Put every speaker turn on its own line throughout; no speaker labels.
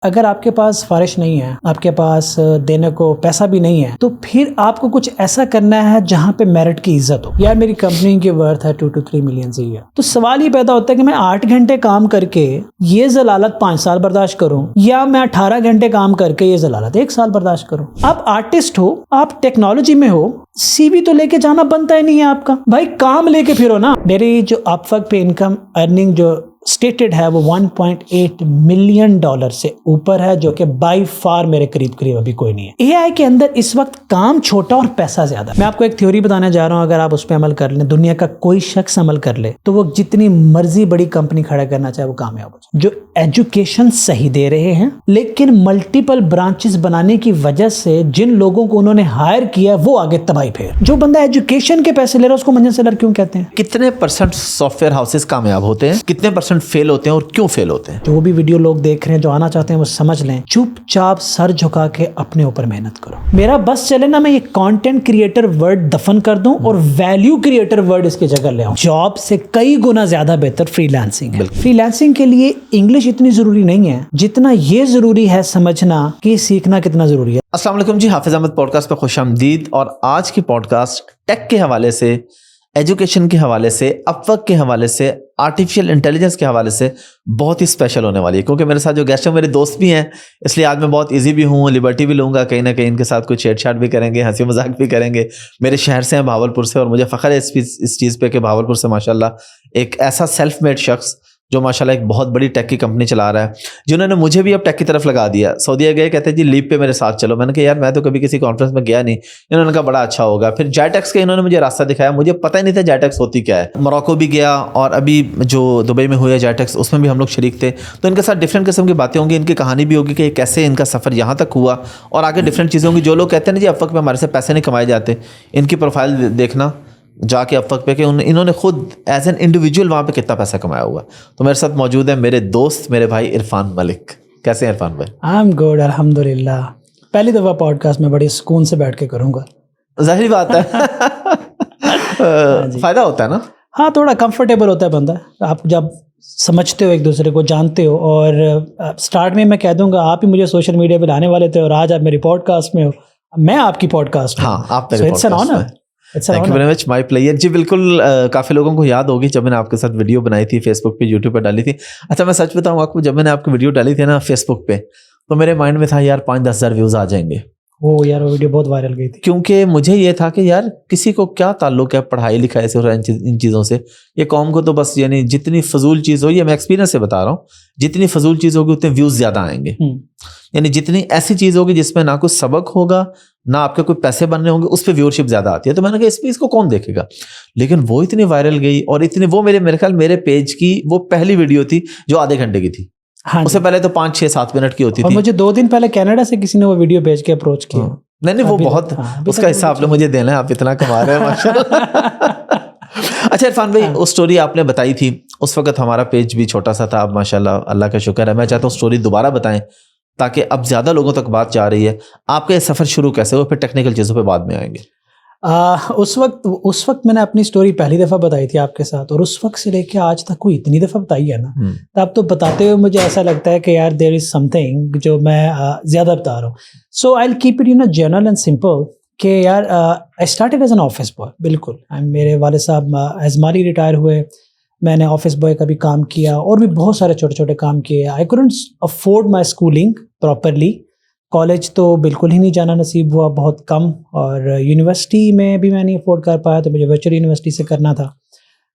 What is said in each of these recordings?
اگر آپ کے پاس فارش نہیں ہے, آپ کے پاس دینے کو پیسہ بھی نہیں ہے, تو پھر آپ کو کچھ ایسا کرنا ہے جہاں پہ میرٹ کی عزت ہو. یار میری کمپنی کی ورتھ ہے 2 to 3 ملین سے ہے, تو سوال یہ پیدا ہوتا ہے کہ میں 8 گھنٹے کام کر کے یہ ذلالت 5 سال برداشت کروں, یا میں 18 گھنٹے کام کر کے یہ ذلالت 1 سال برداشت کروں. آپ آرٹسٹ ہو, آپ ٹیکنالوجی میں ہو, سی وی تو لے کے جانا بنتا ہی نہیں ہے آپ کا بھائی, کام لے کے پھرو نا. میری جو اپ وقت پہ انکم ارننگ جو اسٹیٹڈ ہے وہ $1.8 ملین سے اوپر ہے, جو کہ بائی فار میرے قریب ابھی کوئی نہیں ہے. اے آئی کے اندر اس وقت کام چھوٹا اور پیسہ زیادہ. میں آپ کو ایک تھیوری بتانے جا رہا ہوں, اگر آپ اس پہ عمل کر لیں, دنیا کا کوئی شخص عمل کر لے, تو وہ جتنی مرضی بڑی کمپنی کھڑا کرنا چاہے وہ کامیاب ہو جائے. جو ایجوکیشن صحیح دے رہے ہیں, لیکن ملٹیپل برانچز بنانے کی وجہ سے جن لوگوں کو انہوں نے ہائر کیا وہ آگے تباہی پھیر. جو بندہ ایجوکیشن کے پیسے لے رہا ہے اس کو منجن سیلر کیوں کہتے ہیں؟
کتنے پرسنٹ سافٹ ویئر ہاؤسز کامیاب ہوتے ہیں, کتنے پرسنٹ فیل ہوتے ہیں اور کیوں فیل ہوتے ہیں؟
جو بھی ویڈیو لوگ دیکھ رہے ہیں, جو آنا چاہتے ہیں وہ سمجھ لیں, چپ چاپ سر جھکا کے اپنے اوپر محنت کرو. میرا بس چلے نا میں یہ کانٹینٹ کریٹر ورڈ دفن کر دوں اور ویلیو کریٹر ورڈ اس کی جگہ لے آؤں. جاب سے کئی گنا زیادہ بہتر فری لانسنگ ہے. فری لانسنگ کے لیے انگلش اتنی ضروری نہیں ہے جتنا یہ ضروری ہے سمجھنا کہ سیکھنا کتنا ضروری ہے.
السلام علیکم جی, حافظ احمد پوڈ کاسٹ پہ خوش آمدید. اور آج کی پوڈ کاسٹ ٹیک کے حوالے سے, ایجوکیشن کے حوالے سے, اپ ورک کے حوالے سے, آرٹیفیشل انٹیلیجنس کے حوالے سے بہت ہی اسپیشل ہونے والی ہے, کیونکہ میرے ساتھ جو گیسٹ ہیں میرے دوست بھی ہیں, اس لیے آج میں بہت ایزی بھی ہوں, لبرٹی بھی لوں گا, کہیں نہ کہیں ان کے ساتھ کوئی چھیڑ چھاڑ بھی کریں گے, ہنسی مذاق بھی کریں گے. میرے شہر سے ہیں, بھاولپور سے, اور مجھے فخر ہے اس چیز پہ کہ بھاولپور سے ماشاءاللہ ایک ایسا سیلف میڈ شخص جو ماشاءاللہ ایک بہت بڑی ٹیک کی کمپنی چلا رہا ہے, جنہوں نے مجھے بھی اب ٹیک کی طرف لگا دیا. سعودیہ گئے, کہتے ہیں جی لیپ پہ میرے ساتھ چلو. میں نے کہا یار میں تو کبھی کسی کانفرنس میں گیا نہیں. انہوں نے کہا بڑا اچھا ہوگا. پھر جائٹیکس کے انہوں نے مجھے راستہ دکھایا, مجھے پتہ ہی نہیں تھا جائٹیکس ہوتی کیا ہے. موراکو بھی گیا, اور ابھی جو دبئی میں ہوئی ہے جائٹیکس, اس میں بھی ہم لوگ شریک تھے. تو ان کے ساتھ ڈفرینٹ قسم کی باتیں ہوں گی, ان کی کہانی بھی ہوگی کہ کیسے ان کا سفر یہاں تک ہوا, اور آگے ڈفرینٹ چیزیں ہوں گی. جو لوگ کہتے ہیں نا جی اب وقت میں ہمارے سے پیسے نہیں کمائے جاتے, ان کی پروفائل دیکھنا جا کے اب وقت پہ کہ انہوں نے خود ایز این انڈیویجول وہاں پہ کتنا پیسہ کمایا ہوا. تو میرے ساتھ موجود ہے میرے دوست, میرے بھائی عرفان ملک. کیسے ہیں عرفان بھائی؟
آئی ایم گڈ الحمدللہ. پہلی دفعہ پوڈ کاسٹ میں بڑے سکون سے بیٹھ کے کروں گا.
ظاہری بات ہے, فائدہ ہوتا ہے نا.
ہاں تھوڑا کمفرٹیبل ہوتا ہے بندہ, آپ جب سمجھتے ہو ایک دوسرے کو, جانتے ہو. اور سٹارٹ میں کہہ دوں گا آپ ہی مجھے سوشل میڈیا پہ لانے والے تھے, اور آج آپ میری پوڈ کاسٹ میں ہو, میں آپ کی پوڈ کاسٹ.
ہاں آپ میرے پوڈ کاسٹ میں. Thank you very much, my player. جی بالکل, کافی لوگوں کو یاد ہوگی جب میں نے آپ کے ساتھ ویڈیو بنائی تھی فیس بک پہ, یوٹیوب پہ ڈالی تھی. اچھا میں سچ بتاؤں آپ کو, جب میں نے آپ کی ویڈیو ڈالی تھی نا فیس بک پہ, تو میرے مائنڈ میں تھا یار 5-10 ہزار ویوز آ جائیں گے.
وہ یار وہ ویڈیو بہت وائرل گئی تھی,
کیونکہ مجھے یہ تھا کہ یار کسی کو کیا تعلق ہے پڑھائی لکھائی سے اور ان چیزوں سے. یہ قوم کو تو بس یعنی جتنی فضول چیز ہو, یہ میں ایکسپیرینس سے بتا رہا ہوں, جتنی فضول چیز ہوگی اتنے ویوز زیادہ آئیں گے. یعنی جتنی ایسی چیز ہوگی جس میں نہ کوئی سبق ہوگا نہ آپ کے کوئی پیسے بننے ہوں گے, اس پہ ویورشپ زیادہ آتی ہے. تو میں نے کہا اس کو کون دیکھے گا. لیکن وہ اتنی وائرل گئی, اور اتنی وہ میرے خیال میرے پیج کی وہ پہلی ویڈیو تھی جو آدھے گھنٹے کی تھی. اس سے پہلے تو 5-6-7 منٹ کی ہوتی تھی.
مجھے 2 دن پہلے کینیڈا سے کسی نے وہ ویڈیو بھیج کے اپروچ کیا.
نہیں وہ بہت, اس کا حصہ آپ نے مجھے دینا ہے, آپ اتنا کما رہے ہیں ماشاءاللہ. اچھا عرفان بھائی, وہ اسٹوری آپ نے بتائی تھی, اس وقت ہمارا پیج بھی چھوٹا سا تھا. اب ماشاءاللہ اللہ کا شکر ہے. میں چاہتا ہوں اسٹوری دوبارہ بتائیں تاکہ اب زیادہ لوگوں تک بات جا رہی ہے. آپ کا یہ سفر شروع کیسے ہوا, پھر ٹیکنیکل چیزوں پہ بعد میں آئیں گے.
اس وقت میں نے اپنی سٹوری پہلی دفعہ بتائی تھی آپ کے ساتھ, اور اس وقت سے لے کے آج تک کوئی اتنی دفعہ بتائی ہے نا, تب تو بتاتے ہوئے مجھے ایسا لگتا ہے کہ یار دیر از سم تھنگ جو میں زیادہ بتا رہا ہوں. So I will keep it general and simple کہ یار I started as an office boy. بالکل, میرے والد صاحب ایز مالی ریٹائر ہوئے, میں نے آفس بوائے کا بھی کام کیا, اور بھی بہت سارے چھوٹے چھوٹے کام کیے. I couldn't afford my schooling properly. College تو بالکل ہی نہیں جانا نصیب ہوا, بہت کم, اور یونیورسٹی میں بھی میں نہیں افورڈ کر پایا, تو مجھے ورچوئل یونیورسٹی سے کرنا تھا.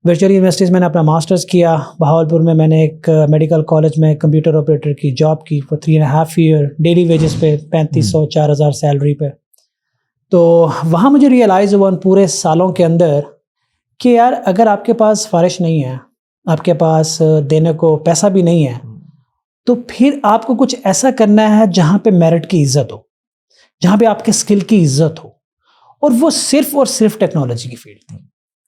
ورچوئل یونیورسٹی سے میں نے اپنا ماسٹرز کیا بہاولپور میں. میں نے ایک میڈیکل کالج میں کمپیوٹر آپریٹر کی جاب کی فور 3.5 ایئر, ڈیلی ویجز پہ 3500-4000 سیلری پہ. تو وہاں مجھے ریئلائز ہوا ان پورے سالوں کے اندر کہ یار اگر آپ کے پاس فارش نہیں ہے, آپ کے پاس دینے کو پیسہ بھی نہیں ہے, تو پھر آپ کو کچھ ایسا کرنا ہے جہاں پہ میرٹ کی عزت ہو, جہاں پہ آپ کے اسکل کی عزت ہو, اور وہ صرف اور صرف ٹیکنالوجی کی فیلڈ تھی.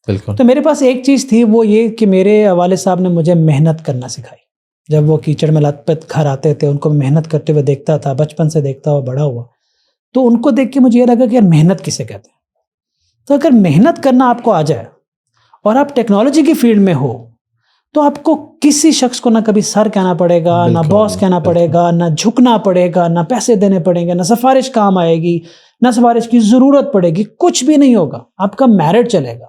بالکل.
تو میرے پاس ایک چیز تھی, وہ یہ کہ میرے والد صاحب نے مجھے محنت کرنا سکھائی. جب وہ کیچڑ میں لت پت گھر آتے تھے, ان کو محنت کرتے ہوئے دیکھتا تھا, بچپن سے دیکھتا ہوا بڑا ہوا, تو ان کو دیکھ کے مجھے یہ لگا کہ یار محنت کسے کہتے ہیں. تو اگر محنت کرنا آپ کو آ جائے اور آپ ٹیکنالوجی کی فیلڈ میں ہو, تو آپ کو کسی شخص کو نہ کبھی سر کہنا پڑے گا, نہ باس کہنا پڑے گا, نہ جھکنا پڑے گا, نہ پیسے دینے پڑیں گے, نہ سفارش کام آئے گی, نہ سفارش کی ضرورت پڑے گی, کچھ بھی نہیں ہوگا, آپ کا میرٹ چلے گا.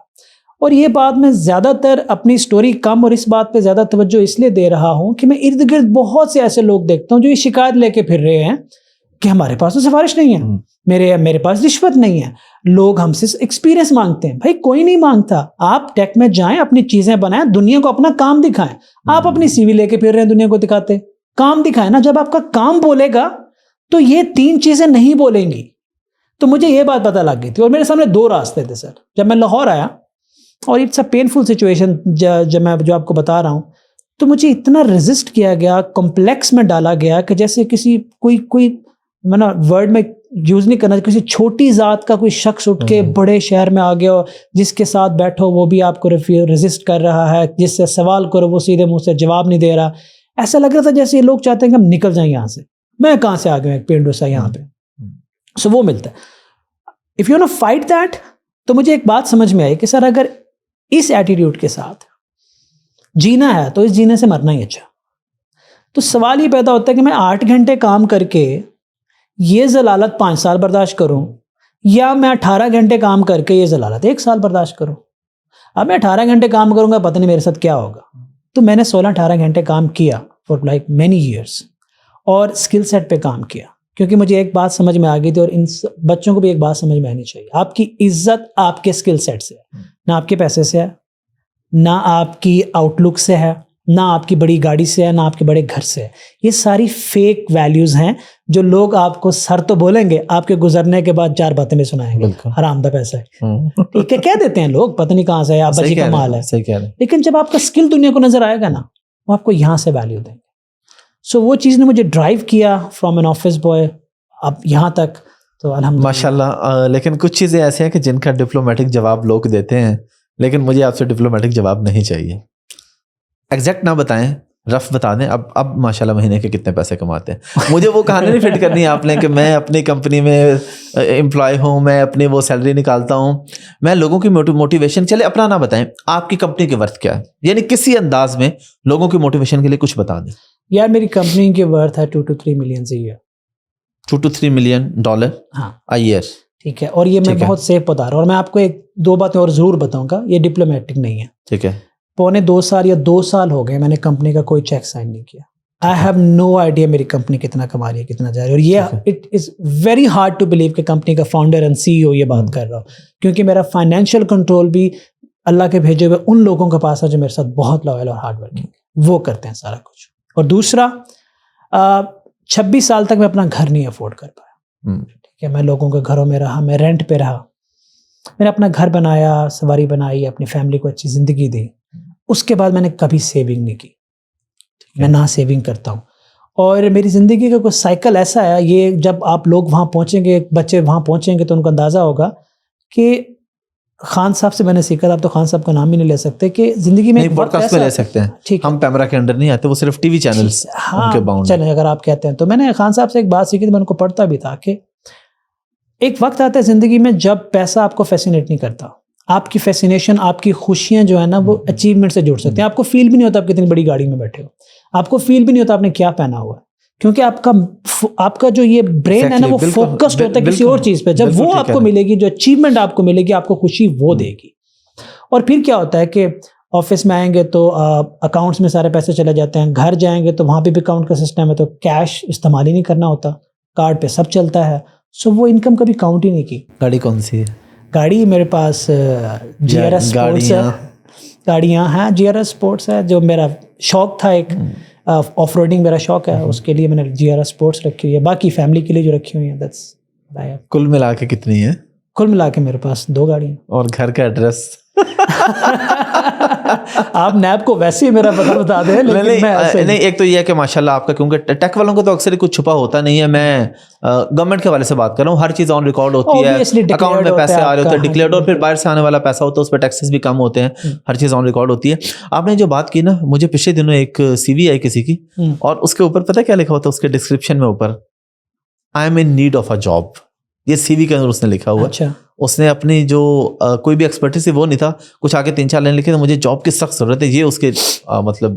اور یہ بات میں زیادہ تر اپنی سٹوری کم اور اس بات پہ زیادہ توجہ اس لیے دے رہا ہوں کہ میں ارد گرد بہت سے ایسے لوگ دیکھتا ہوں جو یہ شکایت لے کے پھر رہے ہیں کہ ہمارے پاس تو سفارش نہیں ہے, میرے پاس رشوت نہیں ہے, لوگ ہم سے ایکسپیرینس مانگتے ہیں. بھائی کوئی نہیں مانگتا, آپ ٹیک میں جائیں, اپنی چیزیں بنائیں, دنیا کو اپنا کام دکھائیں. آپ اپنی سی وی لے کے پھر رہے ہیں, دنیا کو دکھاتے, کام دکھائیں نا. جب آپ کا کام بولے گا تو یہ 3 چیزیں نہیں بولیں گی. تو مجھے یہ بات پتہ لگ گئی تھی, اور میرے سامنے 2 راستے تھے سر. جب میں لاہور آیا, اور اٹس اے پینفل سچویشن جب میں جو آپ کو بتا رہا ہوں, تو مجھے اتنا ریزسٹ کیا گیا, کمپلیکس میں ڈالا گیا کہ جیسے کسی کوئی میں نا ورڈ میں یوز نہیں کرنا, کسی چھوٹی ذات کا کوئی شخص اٹھ کے بڑے شہر میں آ گیا, جس کے ساتھ بیٹھو وہ بھی آپ کو ریزسٹ کر رہا ہے, جس سے سوال کرو وہ سیدھے منہ سے جواب نہیں دے رہا. ایسا لگ رہا تھا جیسے یہ لوگ چاہتے ہیں کہ ہم نکل جائیں یہاں سے. میں کہاں سے آ گیا ایک پینڈو سا یہاں پہ. سو وہ ملتا ہے. If you know fight that, تو مجھے ایک بات سمجھ میں آئی کہ سر اگر اس ایٹیٹیوڈ کے ساتھ جینا ہے تو اس جینے سے مرنا ہی اچھا. تو سوال یہ پیدا ہوتا ہے کہ میں 8 گھنٹے کام کر کے یہ ضلالت 5 سال برداشت کروں, یا میں 18 گھنٹے کام کر کے یہ ضلالت 1 سال برداشت کروں. اب میں 18 گھنٹے کام کروں گا, پتہ نہیں میرے ساتھ کیا ہوگا. تو میں نے 16-18 گھنٹے کام کیا فار لائک مینی ایئرس, اور اسکل سیٹ پہ کام کیا, کیونکہ مجھے ایک بات سمجھ میں آ گئی تھی, اور ان بچوں کو بھی ایک بات سمجھ میں آنی چاہیے. آپ کی عزت آپ کے اسکل سیٹ سے ہے, نہ آپ کے پیسے سے ہے, نہ آپ کی آؤٹ لک سے ہے, نہ آپ کی بڑی گاڑی سے ہے, نہ آپ کے بڑے گھر سے ہے. یہ ساری فیک ویلیوز ہیں جو لوگ آپ کو سر تو بولیں گے, آپ کے گزرنے کے بعد 4 باتیں بھی سنائیں گے, حرام دا پیسہ ہے, ٹھیک ہے, کہہ دیتے ہیں لوگ, پتہ نہیں کہاں سے ہے, آپ بچی کا مال ہے. لیکن جب آپ کا اسکل دنیا کو نظر آئے گا نا, وہ آپ کو یہاں سے ویلیو دیں گے. سو وہ چیز نے مجھے ڈرائیو کیا فرام این آفس بوائے اب یہاں تک. تو الحمدللہ
ماشاء اللہ. لیکن کچھ چیزیں ایسے ہیں کہ جن کا ڈپلومیٹک جواب لوگ دیتے ہیں, لیکن مجھے آپ سے ڈپلومیٹک جواب نہیں چاہیے. ایگزیکٹ نہ بتائیں, رف بتا دیں. اب ماشاءاللہ مہینے کے کتنے پیسے کماتے ہیں. مجھے وہ کہانی نہیں فٹ کرنی آپ نے کہ میں اپنی کمپنی میں امپلائی ہوں, میں اپنی وہ سیلری نکالتا ہوں. میں لوگوں کی موٹیویشن, چلے اپنا نہ بتائیں, آپ کی کمپنی کے ورتھ کیا ہے, یعنی کسی انداز میں لوگوں کی موٹیویشن کے لیے کچھ بتا دیں.
یار میری کمپنی کی ورتھ ہے 2 to 3 million a year.
2 to 3 million dollar a year.
ٹھیک ہے, اور یہ میں بہت سیف بتا رہا ہوں, اور میں آپ کو 1-2 باتیں اور ضرور بتاؤں گا, یہ ڈپلومیٹک نہیں ہے. ٹھیک ہے. 2.25 سال یا 2 سال ہو گئے میں نے کمپنی کا کوئی چیک سائن نہیں کیا. آئی ہیو نو آئیڈیا میری کمپنی کتنا کما رہی ہے, کتنا جا رہی ہے. اور یہ it is very hard to believe کہ کمپنی کا فاؤنڈر اینڈ CEO یہ بات کر رہا ہوں, کیونکہ میرا فائنینشیل کنٹرول بھی اللہ کے بھیجے ہوئے ان لوگوں کے پاس ہے جو میرے ساتھ بہت لویل اور ہارڈ ورکنگ, وہ کرتے ہیں سارا کچھ. اور دوسرا, 26 سال تک میں اپنا گھر نہیں افورڈ کر پایا. ٹھیک ہے, میں لوگوں کے گھروں میں رہا, میں رینٹ پہ رہا, میں نے اپنا گھر بنایا, سواری بنائی, اپنی فیملی کو اچھی زندگی دی. اس کے بعد میں نے کبھی سیونگ نہیں کی, میں نہ سیونگ کرتا ہوں. اور میری زندگی کا کوئی سائیکل ایسا ہے, یہ جب آپ لوگ وہاں پہنچیں گے, بچے وہاں پہنچیں گے تو ان کو اندازہ ہوگا کہ خان صاحب سے میں نے سیکھا. آپ تو خان صاحب کا نام ہی نہیں لے سکتے کہ زندگی میں
پوڈ کاسٹ پہ لے سکتے ہیں. ٹھیک, ہم پیمرا کے انڈر نہیں آتے, وہ صرف ٹی وی چینلز ان کے باؤنڈ.
چلیں اگر آپ کہتے ہیں تو میں نے خان صاحب سے ایک بات سیکھی تھی, میں ان کو پڑھتا بھی تھا کہ ایک وقت آتا ہے زندگی میں جب پیسہ آپ کو فیسینیٹ نہیں کرتا. آپ کی فیسینیشن, آپ کی خوشیاں جو ہے نا وہ اچیومنٹ سے جڑ سکتے ہیں. آپ کو فیل بھی نہیں ہوتا آپ کتنی بڑی گاڑی میں بیٹھے ہو, آپ کو فیل بھی نہیں ہوتا آپ نے کیا پہنا ہوا ہے, کیونکہ آپ کا جو یہ برین ہے نا وہ فوکسڈ ہوتا ہے کسی اور چیز پہ. جب وہ آپ کو ملے گی, جو اچیومنٹ آپ کو ملے گی, آپ کو خوشی وہ دے گی. اور پھر کیا ہوتا ہے کہ آفس میں آئیں گے تو اکاؤنٹس میں سارے پیسے چلے جاتے ہیں, گھر جائیں گے تو وہاں پہ بھی اکاؤنٹ کا سسٹم ہے, تو کیش استعمال ہی نہیں کرنا ہوتا, کارڈ پہ سب چلتا ہے. سو وہ انکم کبھی کاؤنٹ ہی نہیں کی.
گاڑی کون سی ہے؟
گاڑی میرے پاس GRS اسپورٹس ہے. گاڑیاں ہیں, GRS اسپورٹس ہے, جو میرا شوق تھا, ایک آف روڈنگ میرا شوق ہے, اس کے لیے میں نے GRS اسپورٹس رکھی ہوئی ہے. باقی فیملی کے لیے جو رکھی ہوئی ہیں.
کل ملا کے کتنی ہے؟
کل ملا کے میرے پاس 2 گاڑیاں.
اور گھر کا ایڈریس
آپ نیب کو ویسے ہی میرا پتہ بتا دیں.
نہیں, ایک تو یہ ہے کہ ماشاءاللہ آپ کا, کیونکہ ٹیک والوں کو تو اکثر کچھ چھپا ہوتا نہیں ہے. میں گورنمنٹ کے حوالے سے بات کر رہا ہوں, ہر چیز آن ریکارڈ ہوتی ہے, اکاؤنٹ میں پیسے آ رہے ہوتے ہیں ڈکلیئرڈ, اور پھر باہر سے آنے والا پیسہ ہوتا ہے اس پہ ٹیکسز بھی کم ہوتے ہیں, ہر چیز آن ریکارڈ ہوتی ہے. آپ نے جو بات کی نا, مجھے پچھلے دنوں ایک CV آئی کسی کی, اور اس کے اوپر پتہ کیا لکھا ہوتا ہے اس کے ڈسکرپشن میں اوپر, I am in need of a job. یہ سی وی کے اندر اس نے لکھا ہوا.
اچھا.
اس نے اپنی جو کوئی بھی ایکسپرٹیز تھی وہ نہیں تھا, کچھ آگے 3-4 لائن لکھے تو مجھے جاب کی سخت ضرورت ہے, یہ اس کے مطلب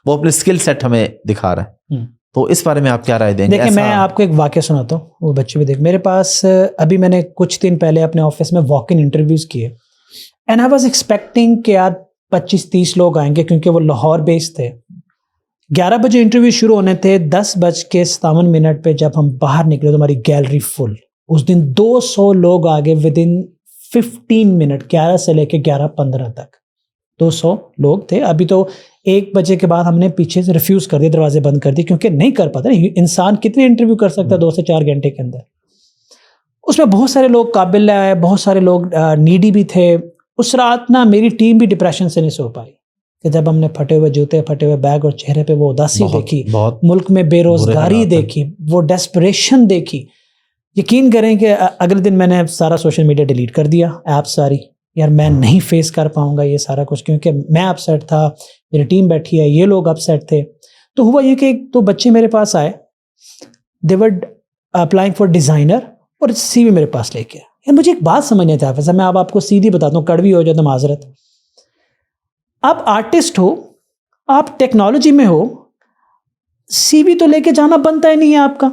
وہ اپنے اسکل سیٹ ہمیں دکھا رہا ہے. تو اس بارے میں آپ کیا رائے دیں گے؟
دیکھیں میں آپ کو ایک واقعہ سناتا ہوں, وہ بچے بھی دیکھ, میرے پاس ابھی میں نے کچھ دن پہلے اپنے آفس میں واک ان انٹرویوز کیے, اینڈ آئی واز ایکسپیکٹنگ کہ یار 25-30 لوگ آئیں گے کیونکہ وہ لاہور بیس تھے. 11 بجے انٹرویو شروع ہونے تھے, 10:57 پہ جب ہم باہر نکلے تو ہماری گیلری فل. اس دن 200 لوگ آگے ود ان 15 منٹ, 11 سے لے کے 11:15 تک 200 لوگ تھے. ابھی تو 1 بجے کے بعد ہم نے پیچھے سے ریفیوز کر دیا, دروازے بند کر دیے, کیونکہ نہیں کر پاتا. انسان کتنے انٹرویو کر سکتا ہے 2 سے 4 گھنٹے کے اندر. اس میں بہت سارے لوگ قابل آئے, بہت سارے لوگ نیڈی بھی تھے. اس رات نا میری ٹیم بھی ڈپریشن سے نہیں سو پائی کہ جب ہم نے پھٹے ہوئے جوتے, پھٹے ہوئے بیگ اور چہرے پہ وہ اداسی دیکھی, ملک میں بے روزگاری دیکھی, وہ ڈیسپریشن دیکھی. یقین کریں کہ اگلے دن میں نے سارا سوشل میڈیا ڈیلیٹ کر دیا, ایپ ساری. یار میں نہیں فیس کر پاؤں گا یہ سارا کچھ, کیونکہ میں اپ سیٹ تھا, میری ٹیم بیٹھی ہے, یہ لوگ اپ سیٹ تھے. تو ہوا یہ کہ تو بچے میرے پاس آئے, دے ور اپلائنگ فار ڈیزائنر, اور سی وی میرے پاس لے کے. یار مجھے ایک بات سمجھ نہیں آتا, میں آپ کو سیدھی بتاتا ہوں, کڑوی ہو جائے تو معذرت. آپ آرٹسٹ ہو, آپ ٹیکنالوجی میں ہو, سی وی تو لے کے جانا بنتا ہی نہیں ہے آپ کا.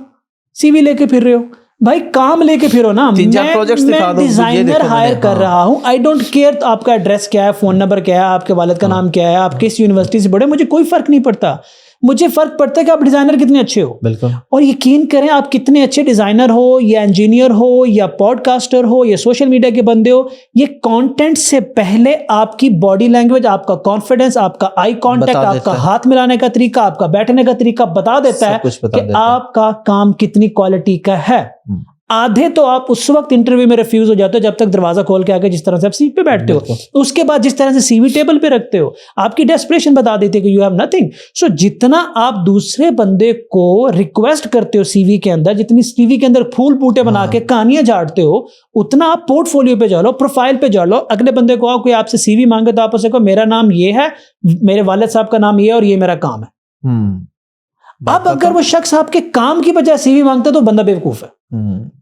سی وی لے کے پھر رہے ہو, بھائی کام لے کے پھرو نا. میں ڈیزائنر ہائر کر رہا ہوں, آئی ڈونٹ کیئر آپ کا ایڈریس کیا ہے, فون نمبر کیا ہے, آپ کے والد کا نام کیا ہے, آپ کس یونیورسٹی سے پڑھے, مجھے کوئی فرق نہیں پڑتا. مجھے فرق پڑتا ہے کہ آپ ڈیزائنر کتنے اچھے ہو.
بالکل.
اور یقین کریں آپ کتنے اچھے ڈیزائنر ہو یا انجینئر ہو یا پوڈ کاسٹر ہو یا سوشل میڈیا کے بندے ہو, یہ کانٹینٹ سے پہلے آپ کی باڈی لینگویج, آپ کا کانفیڈنس, آپ کا آئی کانٹیکٹ, آپ کا ہاتھ ملانے کا طریقہ, آپ کا بیٹھنے کا طریقہ بتا دیتا ہے کہ آپ کا کام کتنی کوالٹی کا ہے. آدھے تو آپ اس وقت انٹرویو میں ریفیوز ہو جاتے ہو جب تک دروازہ کھول کے آگے جس طرح سے آپ سیٹ پہ بیٹھتے ہو, اس کے بعد جس طرح سے سی وی ٹیبل پہ رکھتے ہو, آپ کی ڈیسپریشن بتا دیتے کہ یو ہیو نتھنگ. سو جتنا آپ دوسرے بندے کو ریکویسٹ کرتے ہو سی وی کے اندر, جتنی سی وی کے اندر پھول بوٹے بنا کے کہانیاں جھاڑتے ہو, اتنا آپ پورٹ فولیو پہ جا لو, پروفائل پہ جا لو. اگلے بندے کو کوئی آپ سے سی وی مانگے تو آپ اسے کہو میرا نام یہ ہے, میرے والد صاحب کا نام یہ ہے اور یہ میرا کام ہے. اب اگر وہ شخص آپ کے کام کی بجائے سی وی مانگتا ہے تو بندہ بیوقوف ہے.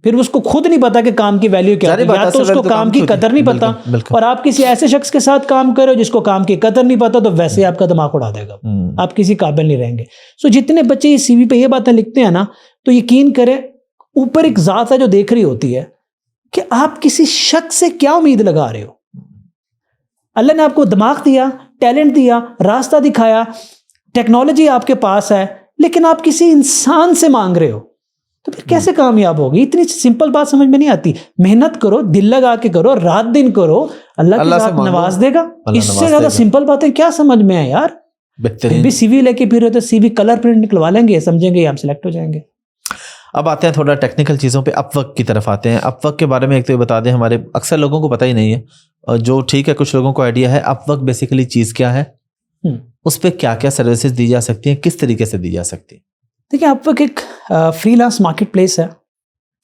پھر اس کو خود نہیں پتا کہ کام کی ویلیو کیا ہے, یا تو اس کو کام کی قدر نہیں پتا, اور آپ کسی ایسے شخص کے ساتھ کام کرو جس کو کام کی قدر نہیں پتا, تو ویسے آپ کا دماغ اڑا دے گا, آپ کسی قابل نہیں رہیں گے. سو جتنے بچے یہ سی وی پہ یہ باتیں لکھتے ہیں نا, تو یقین کریں اوپر ایک ذات ہے جو دیکھ رہی ہوتی ہے کہ آپ کسی شخص سے کیا امید لگا رہے ہو. اللہ نے آپ کو دماغ دیا, ٹیلنٹ دیا, راستہ دکھایا, ٹیکنالوجی آپ کے پاس ہے, لیکن آپ کسی انسان سے مانگ رہے ہو, تو پھر کیسے کامیاب ہوگی؟ اتنی سمپل بات سمجھ میں نہیں آتی. محنت کرو, دل لگا کے کرو, رات دن کرو, اللہ کے ساتھ نواز دے گا. اس سے زیادہ سمپل باتیں کیا سمجھ میں آئے یار. پھر بھی سی وی لے کے پھر رہے تو سی وی کلر پرنٹ نکلوا لیں گے, سمجھیں گے ہم سلیکٹ ہو جائیں گے.
اب آتے ہیں تھوڑا ٹیکنیکل چیزوں پہ, اپ ورک کی طرف آتے ہیں. اپ ورک کے بارے میں ایک تو یہ بتا دیں, ہمارے اکثر لوگوں کو پتہ ہی نہیں ہے, اور جو ٹھیک ہے کچھ لوگوں کو آئیڈیا ہے. اپ ورک بیسیکلی چیز کیا ہے, اس پہ کیا کیا سروسز دی جا سکتی ہیں, کس طریقے سے دی جا سکتی ہیں؟
دیکھیں اپ ورک ایک فری لانس مارکیٹ پلیس ہے,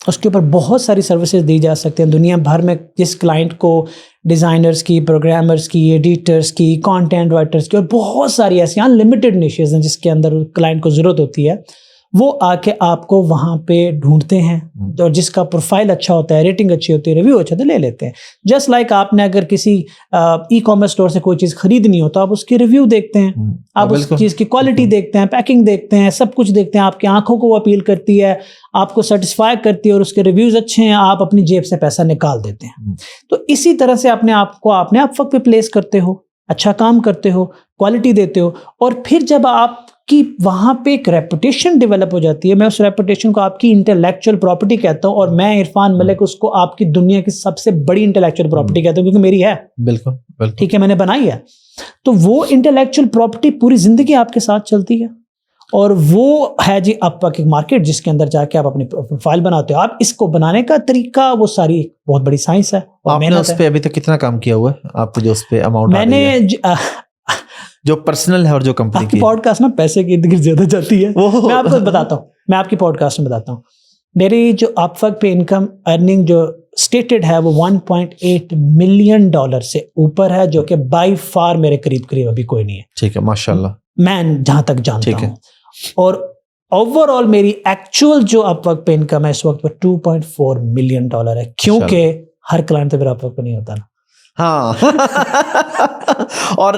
اس کے اوپر بہت ساری سروسز دی جا سکتے ہیں. دنیا بھر میں جس کلائنٹ کو ڈیزائنرز کی, پروگرامرز کی, ایڈیٹرز کی, کانٹینٹ رائٹرز کی, اور بہت ساری ایسی انلمیٹڈ نیشز ہیں جس کے اندر کلائنٹ کو ضرورت ہوتی ہے, وہ آ کے آپ کو وہاں پہ ڈھونڈتے ہیں, اور جس کا پروفائل اچھا ہوتا ہے, ریٹنگ اچھی ہوتی ہے, ریویو اچھا ہوتا ہے, لے لیتے ہیں. جسٹ لائک آپ نے اگر کسی ای کامرس اسٹور سے کوئی چیز خریدنی ہو تو آپ اس کی ریویو دیکھتے ہیں, آپ اس چیز کی کوالٹی دیکھتے ہیں, پیکنگ دیکھتے ہیں, سب کچھ دیکھتے ہیں. آپ کی آنکھوں کو وہ اپیل کرتی ہے, آپ کو سیٹسفائی کرتی ہے, اور اس کے ریویوز اچھے ہیں, آپ اپنی جیب سے پیسہ نکال دیتے ہیں. تو اسی طرح سے اپنے آپ کو آپ وقت پہ پلیس کرتے ہو, اچھا کام کرتے ہو, کوالٹی دیتے ہو, اور پھر جب آپ کی وہاں پہ ایک ریپوٹیشن ڈیولپ ہو جاتی ہے. میں اس ریپوٹیشن کو آپ کی انٹلیکچوئل پراپرٹی کہتا ہوں, اور میں عرفان ملک اس کو آپ کی دنیا کی سب سے بڑی انٹلیکچوئل پراپرٹی کہتا ہوں, کیونکہ میری ہے. بالکل ٹھیک ہے, میں نے بنائی ہے. تو وہ انٹلیکچوئل پراپرٹی پوری زندگی آپ کے ساتھ چلتی ہے, اور وہ ہے جی آپ کی مارکیٹ, جس کے اندر جا کے آپ اپنی فائل بناتے ہو. آپ اس کو بنانے کا طریقہ, وہ ساری بہت بڑی سائنس ہے.
آپ نے اس پہ ابھی تک کتنا کام کیا ہوا ہے, آپ کو جو اس پہ اماؤنٹ
میں نے
جو پرسنل ہے اور جو کمپنی کی
پوڈ کاسٹ نا پیسے کی ارد گرد زیادہ جاتی ہے. میں آپ کو بتاتا ہوں, میں آپ کی پوڈ کاسٹ میں بتاتا ہوں, میری جو اپ ورک پہ انکم ارننگ جو اسٹیٹڈ ہے وہ $1.8 ملین سے اوپر ہے, جو کہ بائی فار میرے قریب ابھی کوئی نہیں ہے.
ٹھیک ہے, ماشاء اللہ,
میں جہاں تک جانتا ہوں. اور اوور آل میری ایکچوئل جو اپ ورک پہ انکم ہے اس وقت پر $2.4 ملین ہے, کیونکہ ہر کلائنٹ تو میرا اپ ورک پہ نہیں ہوتا نا.
ہاں اور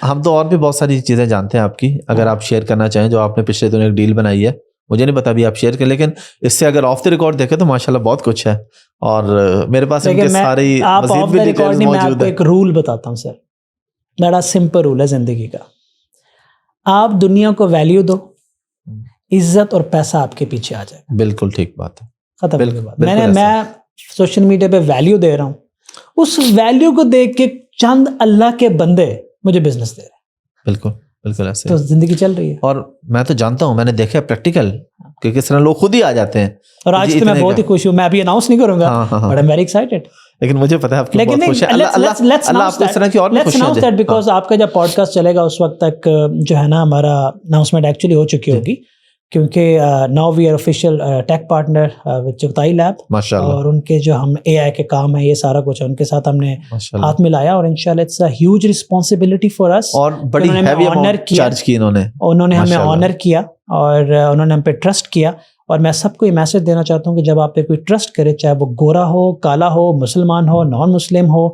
ہم تو اور بھی بہت ساری چیزیں جانتے ہیں آپ کی, اگر آپ شیئر کرنا چاہیں جو آپ نے پچھلے دنوں ایک ڈیل بنائی ہے, مجھے نہیں پتا ابھی آپ شیئر کریں, لیکن اس سے اگر آف دی ریکارڈ دیکھیں تو ماشاءاللہ بہت کچھ ہے, اور میرے پاس ان کے ساری مزید بھی ڈیٹیلز موجود ہیں.
میں آپ کو ایک رول بتاتا ہوں سر, بڑا سمپل رول ہے زندگی کا. آپ دنیا کو ویلیو دو, عزت اور پیسہ آپ کے پیچھے آ جائے.
بالکل ٹھیک بات ہے,
ختم کی بات. میں سوشل میڈیا پہ ویلیو دے رہا ہوں, اس ویلیو کو دیکھ کے چند اللہ کے بندے مجھے بزنس دے رہے ہیں.
بالکل بالکل ایسے
تو زندگی چل رہی ہے.
اور میں تو جانتا ہوں, میں نے دیکھا پریکٹیکل کہ کس طرح لوگ خود ہی آ جاتے ہیں.
اور آج تو میں بہت ہی خوش ہوں, میں ابھی اناؤنس نہیں کروں گا, but I am very excited.
لیکن مجھے پتا ہے آپ کی بہت خوش ہے. اللہ آپ کو اس طرح کی اور بھی خوشیاں دے.
بیکاز آپ کا جب پوڈ کاسٹ چلے گا اس وقت تک جو ہے نا ہمارا اناؤنسمنٹ ایکچولی ہو چکی ہوگی, کیونکہ now we are official tech partner with Chughtai lab, اور ان کے جو ہم اے آئی کے کام ہے یہ سارا کچھ ان کے ساتھ ہم نے ہاتھ ملایا, اور انشاءاللہ it's a huge responsibility for us.
اور بڑی ہیوی اماؤنٹ چارج کی انہوں نے
ہمیں آنر کیا, اور انہوں نے ہم پہ ٹرسٹ کیا. اور میں سب کو یہ میسج دینا چاہتا ہوں کہ جب آپ پہ کوئی ٹرسٹ کرے, چاہے وہ گورا ہو, کالا ہو, مسلمان ہو, نان مسلم ہو,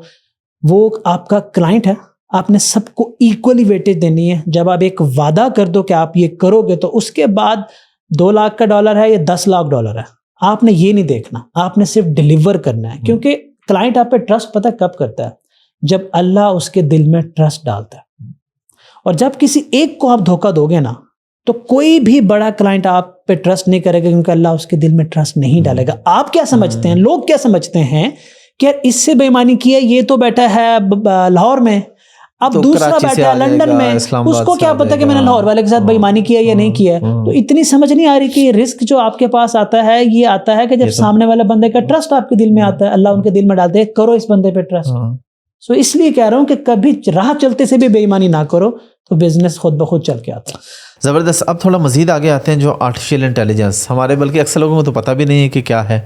وہ آپ کا کلائنٹ ہے, آپ نے سب کو ایکولی ویٹیج دینی ہے. جب آپ ایک وعدہ کر دو کہ آپ یہ کرو گے, تو اس کے بعد $2 لاکھ کا ہے یا $10 لاکھ ہے, آپ نے یہ نہیں دیکھنا, آپ نے صرف ڈیلیور کرنا ہے. کیونکہ کلائنٹ آپ پہ ٹرسٹ پتہ کب کرتا ہے, جب اللہ اس کے دل میں ٹرسٹ ڈالتا ہے. اور جب کسی ایک کو آپ دھوکہ دو گے نا, تو کوئی بھی بڑا کلائنٹ آپ پہ ٹرسٹ نہیں کرے گا, کیونکہ اللہ اس کے دل میں ٹرسٹ نہیں ڈالے گا. آپ کیا سمجھتے ہیں, لوگ کیا سمجھتے ہیں کہ یار اس سے بے ایمانی کی ہے, یہ تو بیٹھا ہے لاہور میں, اب دوسرا بیٹھا ہے لندن میں, اس کو کیا پتا کہ میں نے لاہور والے کے ساتھ بے ایمانی کیا یا نہیں کیا. تو اتنی سمجھ نہیں آ رہی کہ یہ رسک جو آپ کے پاس آتا ہے, یہ آتا ہے کہ جب سامنے والے بندے کا ٹرسٹ آپ کے دل میں آتا ہے, اللہ ان کے دل میں ڈالتے ہیں کرو اس بندے پہ ٹرسٹ. سو اس لیے کہہ رہا ہوں کہ کبھی راہ چلتے سے بھی بے ایمانی نہ کرو, تو بزنس خود بخود چل کے آتا ہے.
زبردست. اب تھوڑا مزید آگے آتے ہیں, جو آرٹیفیشیل انٹیلیجنس ہمارے بلکہ اکثر لوگوں کو تو پتہ بھی نہیں ہے کہ کیا ہے,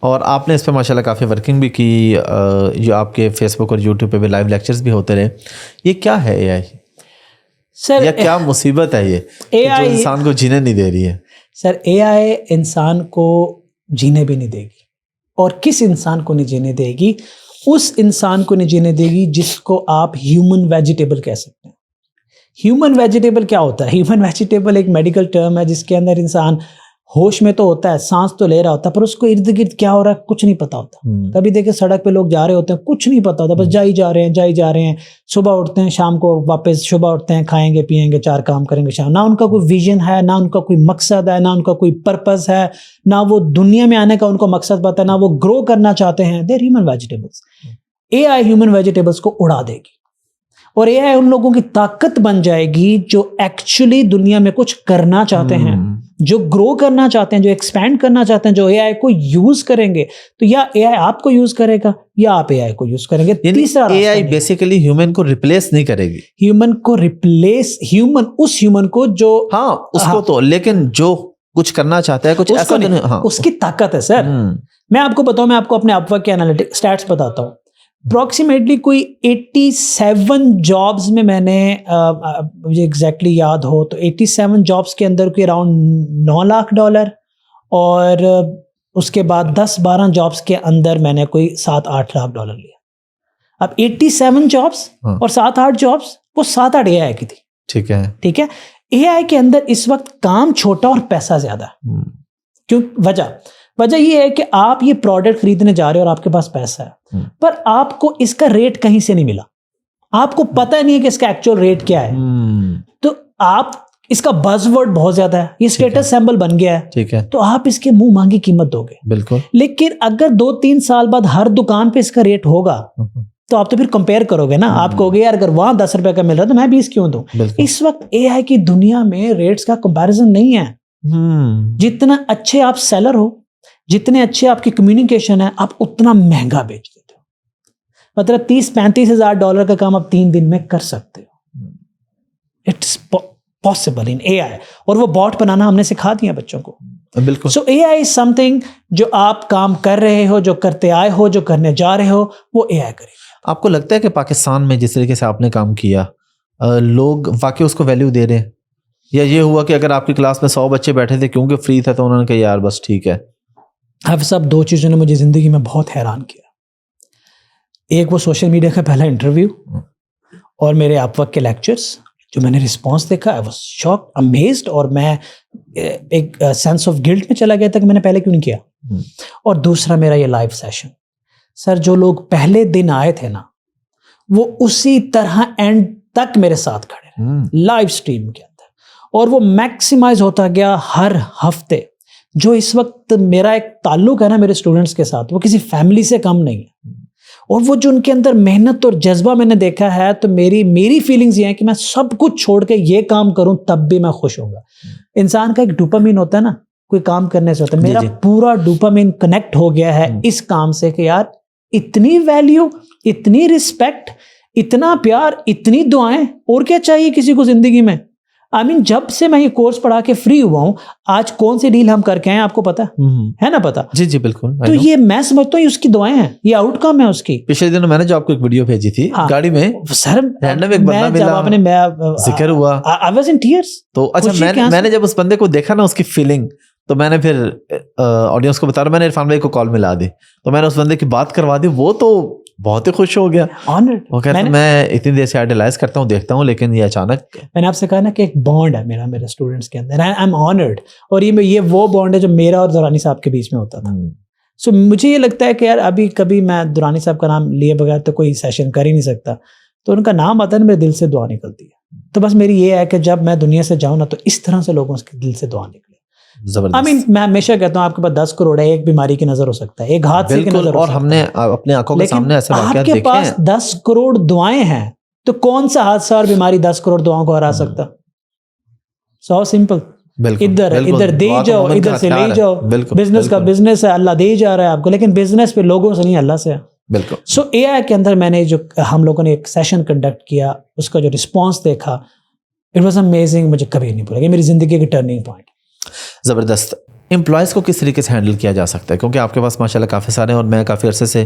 اور آپ نے اس پہ ماشاءاللہ کافی ورکنگ بھی کی, جو آپ کے فیس بک اور یوٹیوب پہ بھی لائیو لیکچرز بھی ہوتے رہے. یہ کیا ہے اے آئی سر, یا کیا مصیبت ہے یہ جو انسان کو جینے نہیں دے رہی ہے؟
سر اے آئی انسان کو جینے بھی نہیں دے گی, اور کس انسان کو نہیں جینے دے گی؟ اس انسان کو نہیں جینے دے گی جس کو آپ ہیومن ویجیٹیبل کہہ سکتے ہیں. ہیومن ویجیٹیبل کیا ہوتا ہے؟ ہیومن ویجیٹیبل ایک میڈیکل ٹرم ہے جس کے اندر انسان ہوش میں تو ہوتا ہے, سانس تو لے رہا ہوتا ہے, پر اس کو ارد گرد کیا ہو رہا ہے کچھ نہیں پتا ہوتا. کبھی دیکھیں سڑک پہ لوگ جا رہے ہوتے ہیں, کچھ نہیں پتا ہوتا, بس جائی جا رہے ہیں, صبح اٹھتے ہیں شام کو واپس, صبح اٹھتے ہیں کھائیں گے پیئیں گے 4 کام کریں گے شام. نہ ان کا کوئی ویژن ہے, نہ ان کا کوئی مقصد ہے, نہ ان کا کوئی پرپز ہے, نہ وہ دنیا میں آنے کا ان کو مقصد پتا ہے, نہ وہ گرو کرنا چاہتے ہیں. دے ہیومن ویجیٹیبلس. اے آئی ہیومن ویجیٹیبلس کو اڑا دے گی, اور اے آئی ان لوگوں کی طاقت بن جائے گی جو ایکچولی دنیا میں کچھ کرنا چاہتے ہیں, جو گرو کرنا چاہتے ہیں, جو ایکسپینڈ کرنا چاہتے ہیں, جو اے آئی کو یوز کریں گے. تو یا اے آئی آپ کو یوز کرے گا یا آپ اے آئی کو یوز کریں گے. تیسرا
اے آئی بیسیکلی ہیومن کو ریپلیس نہیں کرے گی.
ہیومن کو ریپلیس, اس ہیومن کو جو
اس کو تو, لیکن جو کچھ کرنا چاہتا ہے کچھ ایسا نہیں,
اس کی طاقت ہے سر. میں آپ کو بتاؤں, میں آپ کو اپنے اپ ورک کے انالیٹک اسٹیٹس بتاتا ہوں. اپروکسیمیٹلی کوئی 87 جابز میں نے مجھے ایگزیکٹلی یاد ہو تو 87 جابز کے اندر کوئی اراؤنڈ $9 لاکھ, اور اس کے بعد 10-12 جابز کے اندر میں نے کوئی $7-8 لاکھ لیا. اب 87 جابز اور 7-8 جابز, وہ 7-8 اے آئی کی تھی. ٹھیک ہے. اے آئی کے اندر اس وقت کام چھوٹا اور پیسہ زیادہ ہے. کیوں؟ وجہ یہ ہے کہ آپ یہ پروڈکٹ خریدنے جا رہے ہو اور آپ کے پاس پیسہ ہے, پر آپ کو اس کا ریٹ کہیں سے نہیں ملا, آپ کو پتہ نہیں ہے کہ اس کا ایکچوئل ریٹ کیا ہے. تو آپ اس کا بز ورڈ بہت زیادہ ہے, یہ اسٹیٹس سمبل بن گیا ہے, تو آپ اس کے منہ مانگی قیمت دو گے.
بالکل.
لیکن اگر 2-3 سال بعد ہر دکان پہ اس کا ریٹ ہوگا تو آپ تو پھر کمپیئر کرو گے نا, آپ کہو گے یار اگر وہاں $10 کا مل رہا ہے تو میں 20 کیوں دوں. اس وقت اے آئی کی دنیا میں ریٹس کا کمپیریزن نہیں ہے. جتنا اچھے آپ سیلر ہو, جتنے اچھے آپ کی کمیونیکیشن ہے, آپ اتنا مہنگا بیچ دیتے ہو. مطلب $30-35 ہزار کا کام آپ 3 دن میں کر سکتے ہو. اٹس پاسبل ان اے آئی, اور وہ باٹ بنانا ہم نے سکھا دیا بچوں کو.
بالکل.
سو اے آئی از سم تھنگ جو آپ کام کر رہے ہو, جو کرتے آئے ہو, جو کرنے جا رہے ہو, وہ اے آئی کرے گا.
آپ کو لگتا ہے کہ پاکستان میں جس طریقے سے آپ نے کام کیا, لوگ واقعی اس کو ویلیو دے رہے ہیں؟ یا یہ ہوا کہ اگر آپ کی کلاس میں 100 بچے بیٹھے تھے کیونکہ فری تھا تو انہوں نے کہا یار بس ٹھیک ہے؟
حافظ صاحب 2 چیزوں نے مجھے زندگی میں بہت حیران کیا. ایک وہ سوشل میڈیا کا پہلا انٹرویو اور میرے آپ وقت کے لیکچرز جو میں نے رسپانس دیکھا, آئی واز شاک, امیزڈ, اور میں ایک سینس آف گلٹ میں چلا گیا تھا کہ میں نے پہلے کیوں نہیں کیا. اور دوسرا میرا یہ لائیو سیشن, سر جو لوگ پہلے دن آئے تھے نا وہ اسی طرح اینڈ تک میرے ساتھ کھڑے رہے لائیو اسٹریم کے اندر, اور وہ میکسیمائز ہوتا گیا ہر ہفتے. جو اس وقت میرا ایک تعلق ہے نا میرے اسٹوڈنٹس کے ساتھ, وہ کسی فیملی سے کم نہیں ہے, اور وہ جو ان کے اندر محنت اور جذبہ میں نے دیکھا ہے, تو میری فیلنگز یہ ہیں کہ میں سب کچھ چھوڑ کے یہ کام کروں تب بھی میں خوش ہوں گا. انسان کا ایک ڈوپامین ہوتا ہے نا, کوئی کام کرنے سے ہوتا ہے, میرا پورا ڈوپامین کنیکٹ ہو گیا ہے اس کام سے کہ یار اتنی ویلیو, اتنی رسپیکٹ, اتنا پیار, اتنی دعائیں, اور کیا چاہیے کسی کو زندگی میں. جب سے میں یہ کورس پڑھا کے فری ہوا ہوں, آج کون سی ڈیل ہم کر کے ہیں آپ کو پتا ہے نا؟ پتا.
جی بالکل.
تو یہ میں سمجھتا ہوں اس کی دعائیں ہیں, یہ آؤٹ کم ہے اس کی.
پچھلے دنوں میں نے جو آپ کو ایک ویڈیو بھیجی تھی گاڑی میں,
سر
رینڈم ایک بندہ ملا, ذکر ہوا,
I was in tears.
تو اچھا میں نے جب اس بندے کو دیکھا نا, اس کی فیلنگ, تو میں نے پھر آڈینس کو بتا رہا, میں نے عرفان بھائی کو کال ملا دی, تو میں نے اس بندے کی بات کروا دی, وہ تو بہت ہی خوش ہو گیا. وہ کہتا ہے میں اتنی دیر سے آئیڈیلائز کرتا ہوں, دیکھتا ہوں, لیکن یہ اچانک. میں
نے آپ سے کہا نا کہ ایک بانڈ ہے میرے اسٹوڈنٹس کے اندر, آئی ایم آنرڈ, اور یہ وہ بانڈ ہے جو میرا اور دورانی صاحب کے بیچ میں ہوتا تھا. سو مجھے یہ لگتا ہے کہ یار ابھی کبھی میں دورانی صاحب کا نام لیے بغیر تو کوئی سیشن کر ہی نہیں سکتا, تو ان کا نام آتا ہے نا, میرے دل سے دعا نکلتی ہے. تو بس میری یہ ہے کہ جب میں دنیا سے جاؤں نا تو اس طرح سے لوگوں کے دل سے دعا نکلے. میں ہمیشہ کہتا ہوں آپ کے پاس 10 کروڑ ہے, ایک بیماری کی نظر ہو سکتا ہے, ایک حادثے کی نظر ہو سکتا ہے, اور ہم نے
اپنے آنکھوں کے سامنے ایسے واقعات دیکھے ہیں.
آپ کے پاس 10 کروڑ دعائیں ہیں, تو کون سا حادثہ اور بیماری 10 کروڑ دعاؤں کو ہرا سکتا؟ So simple. ادھر دے جاؤ, ادھر سے لے جاؤ. بزنس کا بزنس ہے, اللہ دے جا رہا ہے آپ کو, لیکن بزنس پہ لوگوں سے نہیں, اللہ سے ہے.
بالکل.
سو اے آئی کے اندر میں نے جو ہم لوگوں نے ایک سیشن کنڈکٹ کیا, اس کا جو رسپانس دیکھا, اٹ واز امیزنگ. مجھے کبھی نہیں بھولا, یہ میری زندگی کی ٹرننگ پوائنٹ.
زبردست. امپلائز کو کس طریقے سے ہینڈل کیا جا سکتا ہے, کیونکہ آپ کے پاس ماشاءاللہ کافی سارے ہیں, اور میں کافی عرصے سے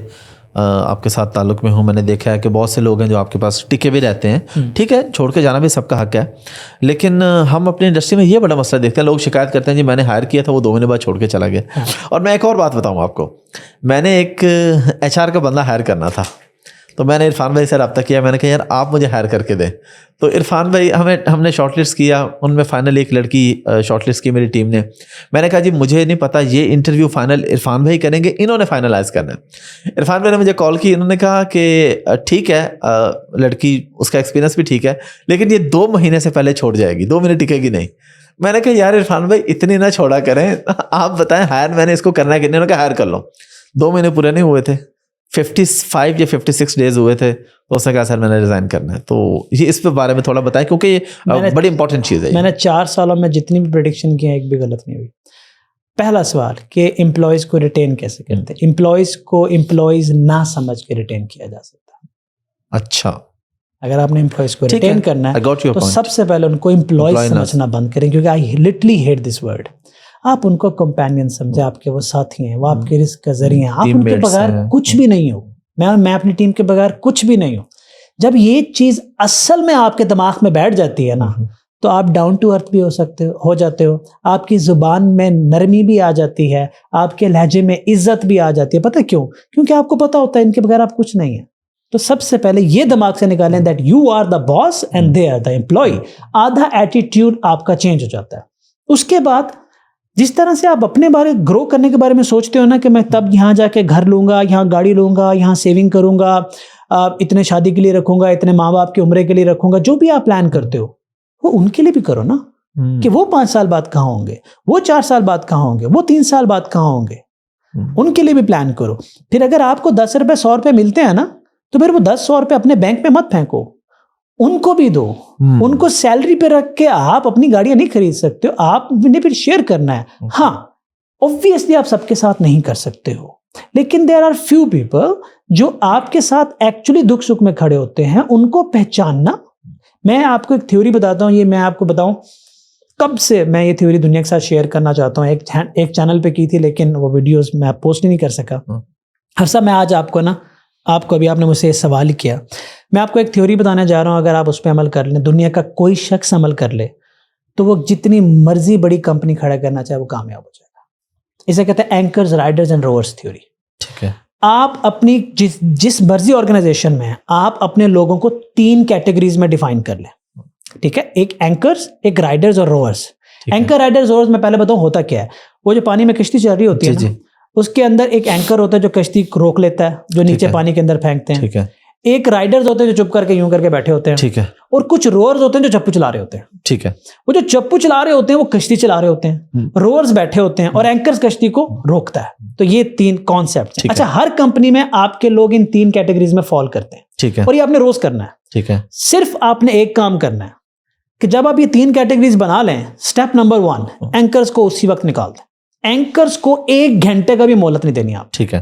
آپ کے ساتھ تعلق میں ہوں. میں نے دیکھا ہے کہ بہت سے لوگ ہیں جو آپ کے پاس ٹکے بھی رہتے ہیں, ٹھیک ہے, چھوڑ کے جانا بھی سب کا حق ہے, لیکن ہم اپنی انڈسٹری میں یہ بڑا مسئلہ دیکھتے ہیں, لوگ شکایت کرتے ہیں جی میں نے ہائر کیا تھا, وہ 2 مہینے بعد چھوڑ کے چلا گیا. اور میں ایک اور بات بتاؤں آپ کو, میں نے ایک HR کا بندہ ہائر کرنا تھا, تو میں نے عرفان بھائی سے رابطہ کیا, میں نے کہا یار آپ مجھے ہائر کر کے دیں. تو عرفان بھائی ہم نے شارٹ لسٹ کیا, ان میں فائنل ایک لڑکی شارٹ لسٹ کی میری ٹیم نے. میں نے کہا جی مجھے نہیں پتا, یہ انٹرویو فائنل عرفان بھائی کریں گے, انہوں نے فائنلائز کرنا ہے. عرفان بھائی نے مجھے کال کی, انہوں نے کہا کہ ٹھیک ہے, لڑکی اس کا ایکسپیرینس بھی ٹھیک ہے, لیکن یہ 2 مہینے سے پہلے چھوڑ جائے گی, 2 مہینے ٹکے گی نہیں. میں نے کہا یار عرفان بھائی اتنی نہ چھوڑا کریں, آپ بتائیں ہائر میں نے اس کو کرنا ہے کہ نہیں. انہوں نے کہا ہائر کر لو. 2 مہینے پورے نہیں ہوئے تھے, 55 یا 56 ڈیز ہوئے تھے, تو اس نے کہا سر میں نے ریزائن کرنا ہے. تو یہ اس پہ بارے میں تھوڑا بتائیں, کیونکہ یہ بڑی امپورٹنٹ چیز ہے.
میں نے 4 سالوں میں جتنی بھی پریڈکشن کی ہیں ایک بھی غلط نہیں ہوئی. پہلا سوال کہ امپلائیز کو ریٹین کیسے کرتے ہیں. امپلائیز کو امپلائیز نہ سمجھ کے ریٹین کیا جا سکتا.
اچھا,
اگر آپ نے امپلائیز کو ریٹین کرنا ہے تو سب سے پہلے ان کو امپلائیز سمجھنا بند کریں, کیونکہ I literally hate this word. آپ ان کو کمپینین سمجھیں, آپ کے وہ ساتھی ہیں, وہ آپ کے رزق کا ذریعہ ہیں, آپ ان کے بغیر کچھ بھی نہیں ہو. میں اپنی ٹیم کے بغیر کچھ بھی نہیں ہوں. جب یہ چیز اصل میں آپ کے دماغ میں بیٹھ جاتی ہے نا, تو آپ ڈاؤن ٹو ارتھ بھی ہو جاتے ہو, آپ کی زبان میں نرمی بھی آ جاتی ہے, آپ کے لہجے میں عزت بھی آ جاتی ہے. پتہ کیوں؟ کیونکہ آپ کو پتہ ہوتا ہے ان کے بغیر آپ کچھ نہیں ہیں. تو سب سے پہلے یہ دماغ سے نکالیں that you are the boss and they are the employee. آدھا ایٹیٹیوڈ آپ کا چینج ہو جاتا ہے. اس کے بعد جس طرح سے آپ اپنے بارے گرو کرنے کے بارے میں سوچتے ہو نا کہ میں تب یہاں جا کے گھر لوں گا, یہاں گاڑی لوں گا, یہاں سیونگ کروں گا, اتنے شادی کے لیے رکھوں گا, اتنے ماں باپ کی عمرے کے لیے رکھوں گا, جو بھی آپ پلان کرتے ہو وہ ان کے لیے بھی کرو نا, کہ وہ 5 سال بعد کہاں ہوں گے, وہ 4 سال بعد کہاں ہوں گے, وہ 3 سال بعد کہاں ہوں گے, ان کے لیے بھی پلان کرو. پھر اگر آپ کو 10 روپے 100 روپے ملتے ہیں نا, تو پھر وہ 10-100 روپے اپنے بینک میں مت پھینکو, ان کو بھی دو. ان کو سیلری پہ رکھ کے آپ اپنی گاڑیاں نہیں خرید سکتے ہو, آپ نے پھر شیئر کرنا ہے. ہاں obviously آپ سب کے ساتھ نہیں کر سکتے ہو, لیکن there are few people جو آپ کے ساتھ ایکچولی دکھ سکھ میں کھڑے ہوتے ہیں, ان کو پہچاننا. میں آپ کو ایک تھیوری بتاتا ہوں, یہ میں آپ کو بتاؤں کب سے میں یہ تھیوری دنیا کے ساتھ شیئر کرنا چاہتا ہوں. ایک چینل پہ کی تھی, لیکن وہ ویڈیوز میں پوسٹ نہیں کر سکا. ہر میں آج آپ کو ابھی آپ نے مجھ سے یہ سوال کیا, میں آپ کو ایک تھیوری بتانے جا رہا ہوں. اگر آپ اس پہ عمل کر لیں, دنیا کا کوئی شخص عمل کر لے, تو وہ جتنی مرضی بڑی کمپنی کھڑا کرنا چاہے وہ کامیاب ہو جائے گا. اسے کہتے ہیں anchors riders and rovers theory.
ٹھیک ہے.
آپ اپنی جس مرضی آرگنائزیشن میں آپ اپنے لوگوں کو 3 کیٹیگریز میں ڈیفائن کر لیں. ٹھیک ہے, ایک اینکرز, ایک رائڈرز اور روورز. اینکر رائڈرز روورز میں پہلے بتاؤں ہوتا کیا ہے. وہ جو پانی میں کشتی چل رہی ہوتی ہے نا, اس کے اندر ایک اینکر ہوتا ہے جو کشتی روک لیتا ہے, جو نیچے پانی کے اندر پھینکتے ہیں.
ٹھیک ہے.
ایک رائڈرز ہوتے ہیں جو چپ کر کے یوں کر کے بیٹھے ہوتے ہیں.
ٹھیک ہے.
اور کچھ روورز ہوتے ہیں جو چپو چلا رہے ہوتے ہیں.
ٹھیک ہے.
وہ جو چپو چلا رہے ہوتے ہیں وہ کشتی چلا رہے ہوتے ہیں, روورز بیٹھے ہوتے ہیں, اور اینکرز کشتی کو روکتا ہے. تو یہ 3 کانسیپٹ. اچھا, ہر کمپنی میں آپ کے لوگ ان 3 کیٹیگریز میں فال کرتے ہیں.
ٹھیک ہے.
اور یہ آپ نے روز کرنا ہے.
ٹھیک ہے.
صرف آپ نے ایک کام کرنا ہے کہ جب آپ یہ 3 کیٹیگریز بنا لیں, اسٹیپ نمبر 1, اینکرز کو اسی وقت نکال دیں. اینکرز کو 1 گھنٹے کا بھی مہلت نہیں دینی آپ.
ٹھیک ہے.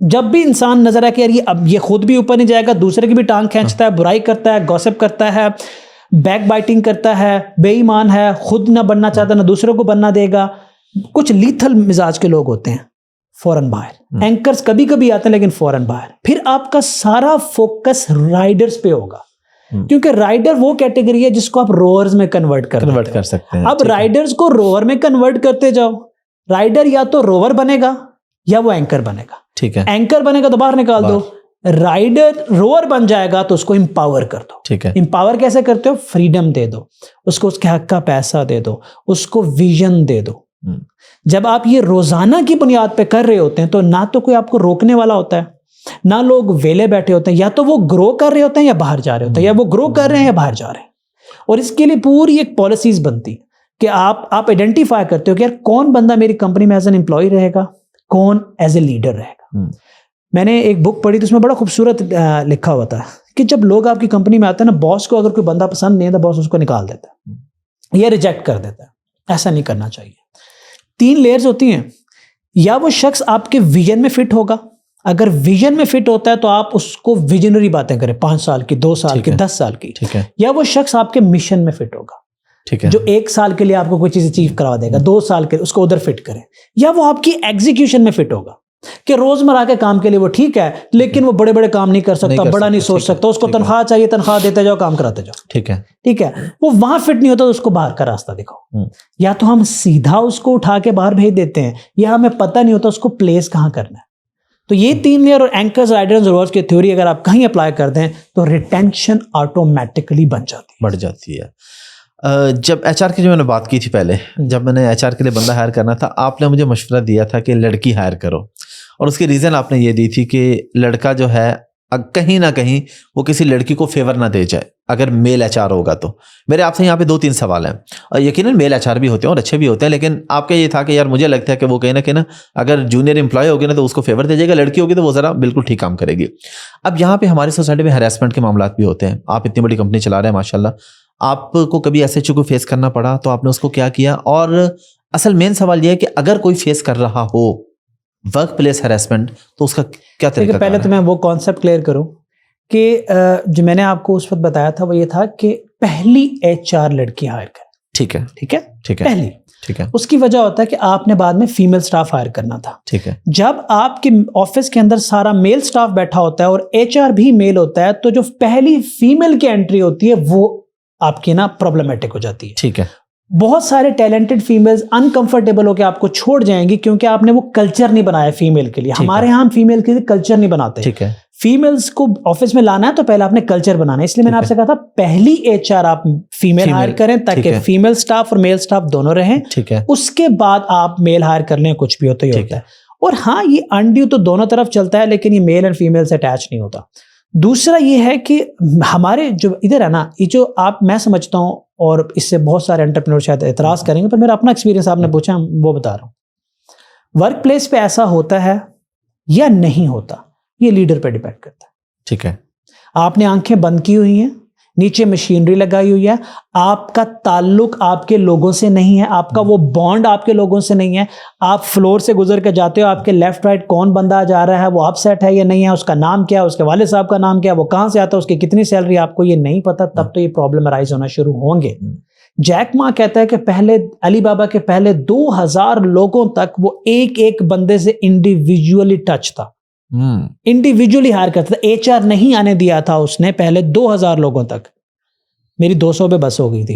جب
بھی انسان نظر آئے کہ یار اب یہ خود بھی اوپر نہیں جائے گا, دوسرے کی بھی ٹانگ کھینچتا ہے, برائی کرتا ہے, گوسپ کرتا ہے, بیک بائٹنگ کرتا ہے, بے ایمان ہے, خود نہ بننا چاہتا نہ دوسروں کو بننا دے گا, کچھ لیتھل مزاج کے لوگ ہوتے ہیں, فوراً باہر. اینکرز کبھی کبھی آتے ہیں لیکن فوراً باہر. پھر آپ کا سارا فوکس رائڈرز پہ ہوگا, کیونکہ رائڈر وہ کیٹیگری ہے جس کو آپ روورز میں کنورٹ کر سکتے ہیں. اب رائڈرز کو روور میں کنورٹ کرتے جاؤ. رائڈر یا تو روور بنے گا یا وہ اینکر بنے گا.
ٹھیک ہے.
اینکر بنے گا تو باہر نکال دو, رائڈر روور بن جائے گا تو اس کو امپاور کر دو.
ٹھیک ہے.
امپاور کیسے کرتے ہو؟ فریڈم دے دو اس کو, اس کے حق کا پیسہ دے دو اس کو, ویژن دے دو. جب آپ یہ روزانہ کی بنیاد پہ کر رہے ہوتے ہیں تو نہ تو کوئی آپ کو روکنے والا ہوتا ہے, نہ لوگ ویلے بیٹھے ہوتے ہیں. یا تو وہ گرو کر رہے ہوتے ہیں یا باہر جا رہے ہوتے ہیں, یا وہ گرو کر رہے ہیں یا باہر جا رہے ہیں. اور اس کے لیے پوری ایک پالیسیز بنتی کہ آپ آئیڈینٹیفائی کرتے ہو کہ یار کون بندہ میری کمپنی میں ایز این امپلائی رہے گا, کون ایز اے لیڈر رہے گا. میں نے ایک بک پڑھی تو اس میں بڑا خوبصورت لکھا ہوا تھا کہ جب لوگ آپ کی کمپنی میں آتے ہیں نا, باس کو اگر کوئی بندہ پسند نہیں ہے تو باس اس کو نکال دیتا ہے یا ریجیکٹ کر دیتا ہے. ایسا نہیں کرنا چاہیے. 3 لیئرز ہوتی ہیں. یا وہ شخص آپ کے ویژن میں فٹ ہوگا, اگر ویژن میں فٹ ہوتا ہے تو آپ اس کو ویژنری باتیں کریں, 5 سال کی, 2 سال کی, 10 سال کی. یا وہ شخص آپ کے مشن میں فٹ ہوگا, جو 1 سال کے لیے آپ کو کوئی چیز اچیو کروا دے گا, 2 سال کے اس کو ادھر فٹ کریں. یا وہ آپ کی ایگزیکیوشن میں فٹ ہوگا کہ روزمرہ کے کام کے لیے وہ ٹھیک ہے لیکن وہ بڑے بڑے کام نہیں کر سکتا, بڑا نہیں سوچ سکتا, اس کو تنخواہ چاہیے, تنخواہ دیتے جاؤ, کام کراتے جاؤ. ٹھیک ہے, وہ وہاں فٹ نہیں ہوتا تو اس کو باہر کا راستہ دکھاؤ. یا تو ہم سیدھا اس کو اٹھا کے باہر بھیج دیتے ہیں, یا ہمیں پتہ نہیں ہوتا اس کو پلیس کہاں کرنا ہے. تو یہ 3 لیئر اور اینکرز, رائڈرز, روورز کی تھیوری اگر آپ کہیں اپلائی کر دیں تو ریٹینشن آٹومیٹکلی بڑھ جاتی ہے.
جب ایچ آر کی جو میں نے بات کی تھی پہلے, جب میں نے ایچ آر کے لیے بندہ ہائر کرنا تھا, آپ نے مجھے مشورہ دیا تھا کہ لڑکی ہائر کرو, اور اس کی ریزن آپ نے یہ دی تھی کہ لڑکا جو ہے کہیں نہ کہیں وہ کسی لڑکی کو فیور نہ دے جائے اگر میل ایچ آر ہوگا. تو میرے آپ سے یہاں پہ 2-3 سوال ہیں, اور یقیناً میل ایچ آر بھی ہوتے ہیں اور اچھے بھی ہوتے ہیں, لیکن آپ کا یہ تھا کہ یار مجھے لگتا ہے کہ وہ کہیں نہ کہیں اگر جونیئر امپلائی ہوگی نا تو اس کو فیور دے جائے گا, لڑکی ہوگی تو وہ ذرا بالکل ٹھیک کام کرے گی. اب یہاں پہ ہماری سوسائٹی میں ہراسمنٹ کے معاملات بھی ہوتے ہیں. آپ اتنی بڑی کمپنی چلا رہے ہیں ماشاء اللہ, آپ کو کبھی ایسے کو فیس کرنا پڑا تو آپ نے اس کو کیا کیا؟ اور اصل مین سوال یہ ہے کہ اگر کوئی فیس کر رہا ہو ورک پلیس ہراسمنٹ تو اس کا کیا طریقہ؟
پہلے تو میں وہ کانسیپٹ کلیئر کروں کہ جو میں نے آپ کو اس وقت بتایا تھا وہ یہ تھا کہ پہلی ایچ آر لڑکی ہائر کریں.
ٹھیک ہے
پہلی.
ٹھیک ہے.
اس کی وجہ ہوتا ہے کہ آپ نے بعد میں فیمیل سٹاف ہائر کرنا تھا.
ٹھیک ہے.
جب آپ کے آفس کے اندر سارا میل سٹاف بیٹھا ہوتا ہے اور ایچ آر بھی میل ہوتا ہے تو جو پہلی فیمیل کی انٹری ہوتی ہے وہ آپ کی نا پرابلمٹک ہو جاتی ہے.
ٹھیک ہے.
بہت سارے ٹیلنٹڈ فیمیلز انکمفرٹیبل ہو کے آپ کو چھوڑ جائیں گی کیونکہ آپ نے وہ کلچر نہیں بنایا فیمیل کے لیے. ہمارے یہاں فیمیل کے لیے کلچر نہیں بناتے.
ٹھیک ہے.
فیمیلز کو آفس میں لانا ہے تو پہلے آپ نے کلچر بنانا ہے. اس لیے میں نے آپ سے کہا تھا پہلی ایچ آر آپ فیمیل ہائر کریں تاکہ فیمیل سٹاف اور میل سٹاف دونوں رہیں.
ٹھیک ہے.
اس کے بعد آپ میل ہائر کر لیں, کچھ بھی ہوتا ہی ہوتا ہے. اور ہاں یہ انڈیو تو دونوں طرف چلتا ہے لیکن یہ میل اینڈ فیمیل سے اٹیچ نہیں ہوتا. دوسرا یہ ہے کہ ہمارے جو ادھر ہے نا, یہ جو آپ میں سمجھتا ہوں اور اس سے بہت سارے انٹرپرینور شاید اعتراض کریں گے پر میرا اپنا ایکسپیرینس آپ نے پوچھا وہ بتا رہا ہوں. ورک پلیس پہ ایسا ہوتا ہے یا نہیں ہوتا یہ لیڈر پہ ڈیپینڈ کرتا ہے.
ٹھیک ہے.
آپ نے آنکھیں بند کی ہوئی ہیں, نیچے مشینری لگائی ہوئی ہے, آپ کا تعلق آپ کے لوگوں سے نہیں ہے, آپ کا وہ بانڈ آپ کے لوگوں سے نہیں ہے. آپ فلور سے گزر کے جاتے ہو, آپ کے لیفٹ رائٹ کون بندہ جا رہا ہے, وہ اپ سیٹ ہے یا نہیں ہے, اس کا نام کیا ہے, اس کے والد صاحب کا نام کیا ہے, وہ کہاں سے آتا ہے, اس کی کتنی سیلری, آپ کو یہ نہیں پتا, تب تو یہ پرابلم ارائز ہونا شروع ہوں گے. جیک ما کہتا ہے کہ پہلے علی بابا کے پہلے 2000 لوگوں تک وہ ایک ایک بندے سے انڈیویجولی ٹچ تھا, انڈیویجولی ہائر کرتا تھا. ایچ آر نہیں آنے دیا تھا اس نے پہلے 2000 لوگوں تک. میری 200 پہ بس ہو گئی تھی.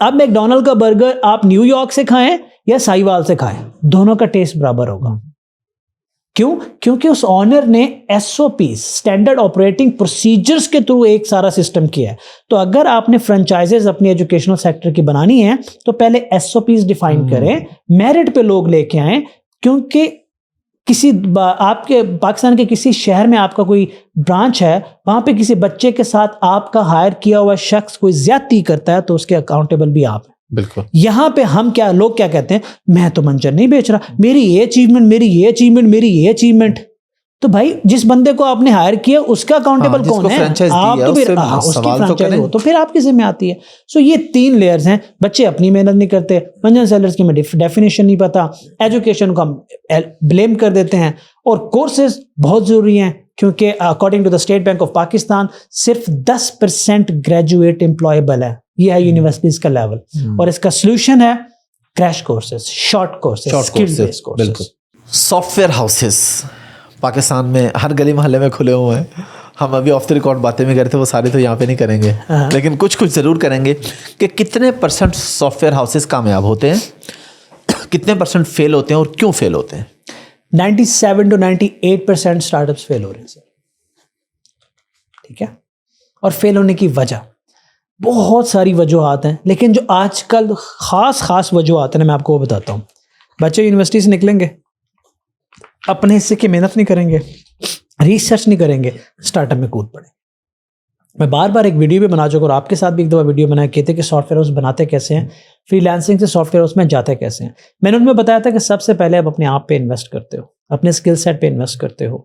آپ میکڈونلڈ کا برگر آپ نیو یارک سے کھائیں یا سائیوال سے کھائیں, دونوں کا ٹیسٹ برابر ہوگا. کیوں؟ کیونکہ اس آنر نے SOP اسٹینڈرڈ آپریٹنگ پروسیجرز کے تھرو ایک سارا سسٹم کیا ہے. تو اگر آپ نے فرنچائزز اپنی ایجوکیشنل سیکٹر کی بنانی ہے تو پہلے SOPs ڈیفائن کریں, میرٹ پہ لوگ لے کے آئیں. کیونکہ آپ کے پاکستان کے کسی شہر میں آپ کا کوئی برانچ ہے, وہاں پہ کسی بچے کے ساتھ آپ کا ہائر کیا ہوا شخص کوئی زیادتی کرتا ہے تو اس کے اکاؤنٹیبل بھی آپ ہیں.
بالکل.
یہاں پہ لوگ کیا کہتے ہیں, میں تو منجر نہیں بیچ رہا, میری یہ اچیومنٹ, میری یہ اچیومنٹ, میری یہ اچیومنٹ. تو بھائی جس بندے کو آپ نے ہائر کیا اس کا اکاؤنٹیبل کون ہے؟ آپ تو پھر اس کی فرانچائز ہو تو پھر آپ کی ذمہ آتی ہے. سو یہ 3 لیئرز ہیں. بچے اپنی محنت نہیں کرتے, منجن سیلرز کی ہمیں ڈیفینیشن نہیں پتا, ایجوکیشن کو ہم بلیم کر دیتے ہیں, اور کورسز بہت ضروری ہیں کیونکہ according to the State Bank of Pakistan صرف 10% گریجویٹ امپلائیبل ہے. یہ ہے یونیورسٹیز کا لیول, اور اس کا سلوشن ہے crash courses, short courses, skill base courses.
Soft where houses Pakistan میں ہر گلی محلے میں کھلے ہوئے ہیں. ہم ابھی آف دی ریکارڈ باتیں بھی کرتے ہیں, وہ ساری تو یہاں پہ نہیں کریں گے, لیکن کچھ ضرور کریں گے کہ کتنے % سافٹ ویئر ہاؤسز کامیاب ہوتے ہیں, کتنے % فیل ہوتے ہیں اور کیوں فیل ہوتے ہیں.
97 to 98% اسٹارٹ اپس فیل ہو رہے ہیں سر. ٹھیک ہے, اور فیل ہونے کی وجہ بہت ساری وجوہات ہیں, لیکن جو آج کل خاص وجوہات ہیں میں آپ کو وہ بتاتا ہوں. بچے یونیورسٹی سے نکلیں گے, اپنے حصے کی محنت نہیں کریں گے, ریسرچ نہیں کریں گے, اسٹارٹ اپ میں کود پڑیں. میں بار ایک ویڈیو بھی بنا چکا اور آپ کے ساتھ بھی ایک دفعہ ویڈیو بنایا, کہتے کہ سافٹ ویئر ہاؤس بناتے کیسے ہیں, فری لانسنگ سے سافٹ ویئر ہاؤس میں جاتے کیسے ہیں. میں نے ان میں بتایا تھا کہ سب سے پہلے آپ اپنے آپ پہ انویسٹ کرتے ہو, اپنے اسکل سیٹ پہ انویسٹ کرتے ہو,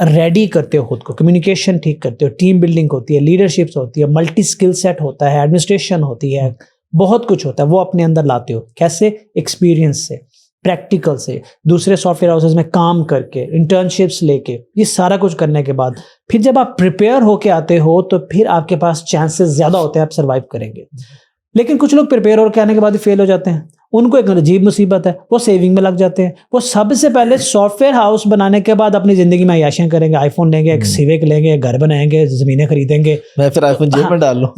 ریڈی کرتے ہو خود کو, کمیونیکیشن ٹھیک کرتے ہو, ٹیم بلڈنگ ہوتی ہے, لیڈرشپس ہوتی ہے, ملٹی اسکل سیٹ ہوتا ہے, ایڈمنسٹریشن ہوتی ہے, بہت کچھ ہوتا ہے, وہ اپنے اندر لاتے ہو. کیسے؟ ایکسپیرینس سے, پریکٹیکل سے, دوسرے سافٹ ویئر ہاؤسز میں کام کر کے, انٹرنشپس لے کے, یہ سارا کچھ کرنے کے بعد پھر جب آپ پریپیئر ہو کے آتے ہو تو پھر آپ کے پاس چانسز زیادہ ہوتے ہیں آپ سروائیو کریں گے. لیکن کچھ لوگ پریپیئر ہو کے آنے کے بعد فیل ہو جاتے ہیں, ان کو ایک عجیب مصیبت ہے, وہ سیونگ میں لگ جاتے ہیں. وہ سب سے پہلے سافٹ ویئر ہاؤس بنانے کے بعد اپنی زندگی میں عیاشیاں کریں گے, آئی فون لیں گے, ایک سیوک لیں گے, گھر بنائیں گے, زمینیں خریدیں گے,
میں پھر آئی فون جیب میں ڈال لوں,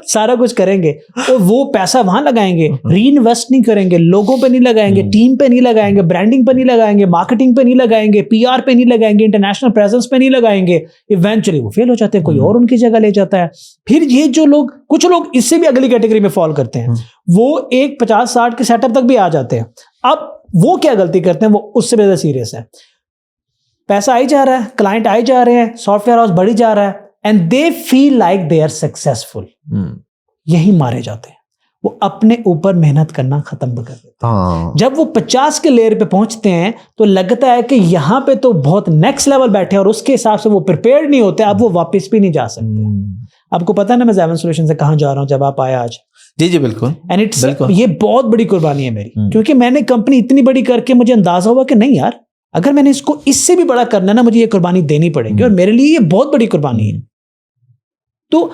سارا کچھ کریں گے, اور وہ پیسہ وہاں لگائیں گے, ری انویسٹ نہیں کریں گے, لوگوں پہ نہیں لگائیں گے, ٹیم پہ نہیں لگائیں گے, برانڈنگ پہ نہیں لگائیں گے, مارکیٹنگ پہ نہیں لگائیں گے, PR پہ نہیں لگائیں گے, انٹرنیشنل پریزنس پہ نہیں لگائیں گے. ایونچولی وہ فیل ہو جاتے ہیں, کوئی اور ان کی جگہ لے جاتا ہے. پھر یہ جو لوگ, کچھ لوگ اس سے بھی اگلی کیٹیگری میں فال کرتے ہیں, وہ ایک 50-60 کے سیٹ اپ تک بھی آ جاتے ہیں. اب وہ کیا غلطی کرتے ہیں, وہ اس سے زیادہ سیریس ہے. پیسہ آئی جا رہا ہے, کلائنٹ آئی جا رہے ہیں, سافٹ ویئر ہاؤس بڑھی جا رہا ہے, and they feel like they are successful. یہی مارے جاتے ہیں, وہ اپنے اوپر محنت کرنا ختم کر دیتے ہیں. جب وہ 50 کے لیئر پہ پہنچتے ہیں تو لگتا ہے کہ یہاں پہ تو بہت نیکسٹ لیول بیٹھے, اور اس کے حساب سے وہ پریپیئرڈ نہیں ہوتے, اب وہ واپس بھی نہیں جا سکتے. آپ کو پتا ہے نا میں زیون سولوشن سے کہاں جا رہا ہوں جب آپ آئے آج؟
جی بالکل.
یہ بہت بڑی قربانی ہے میری, کیونکہ میں نے کمپنی اتنی بڑی کر کے مجھے اندازہ ہوا کہ نہیں یار, اگر میں نے اس کو اس سے بھی بڑا کرنا ہے نا, مجھے یہ قربانی دینی پڑے گی, اور میرے لیے یہ بہت بڑی قربانی ہے. تو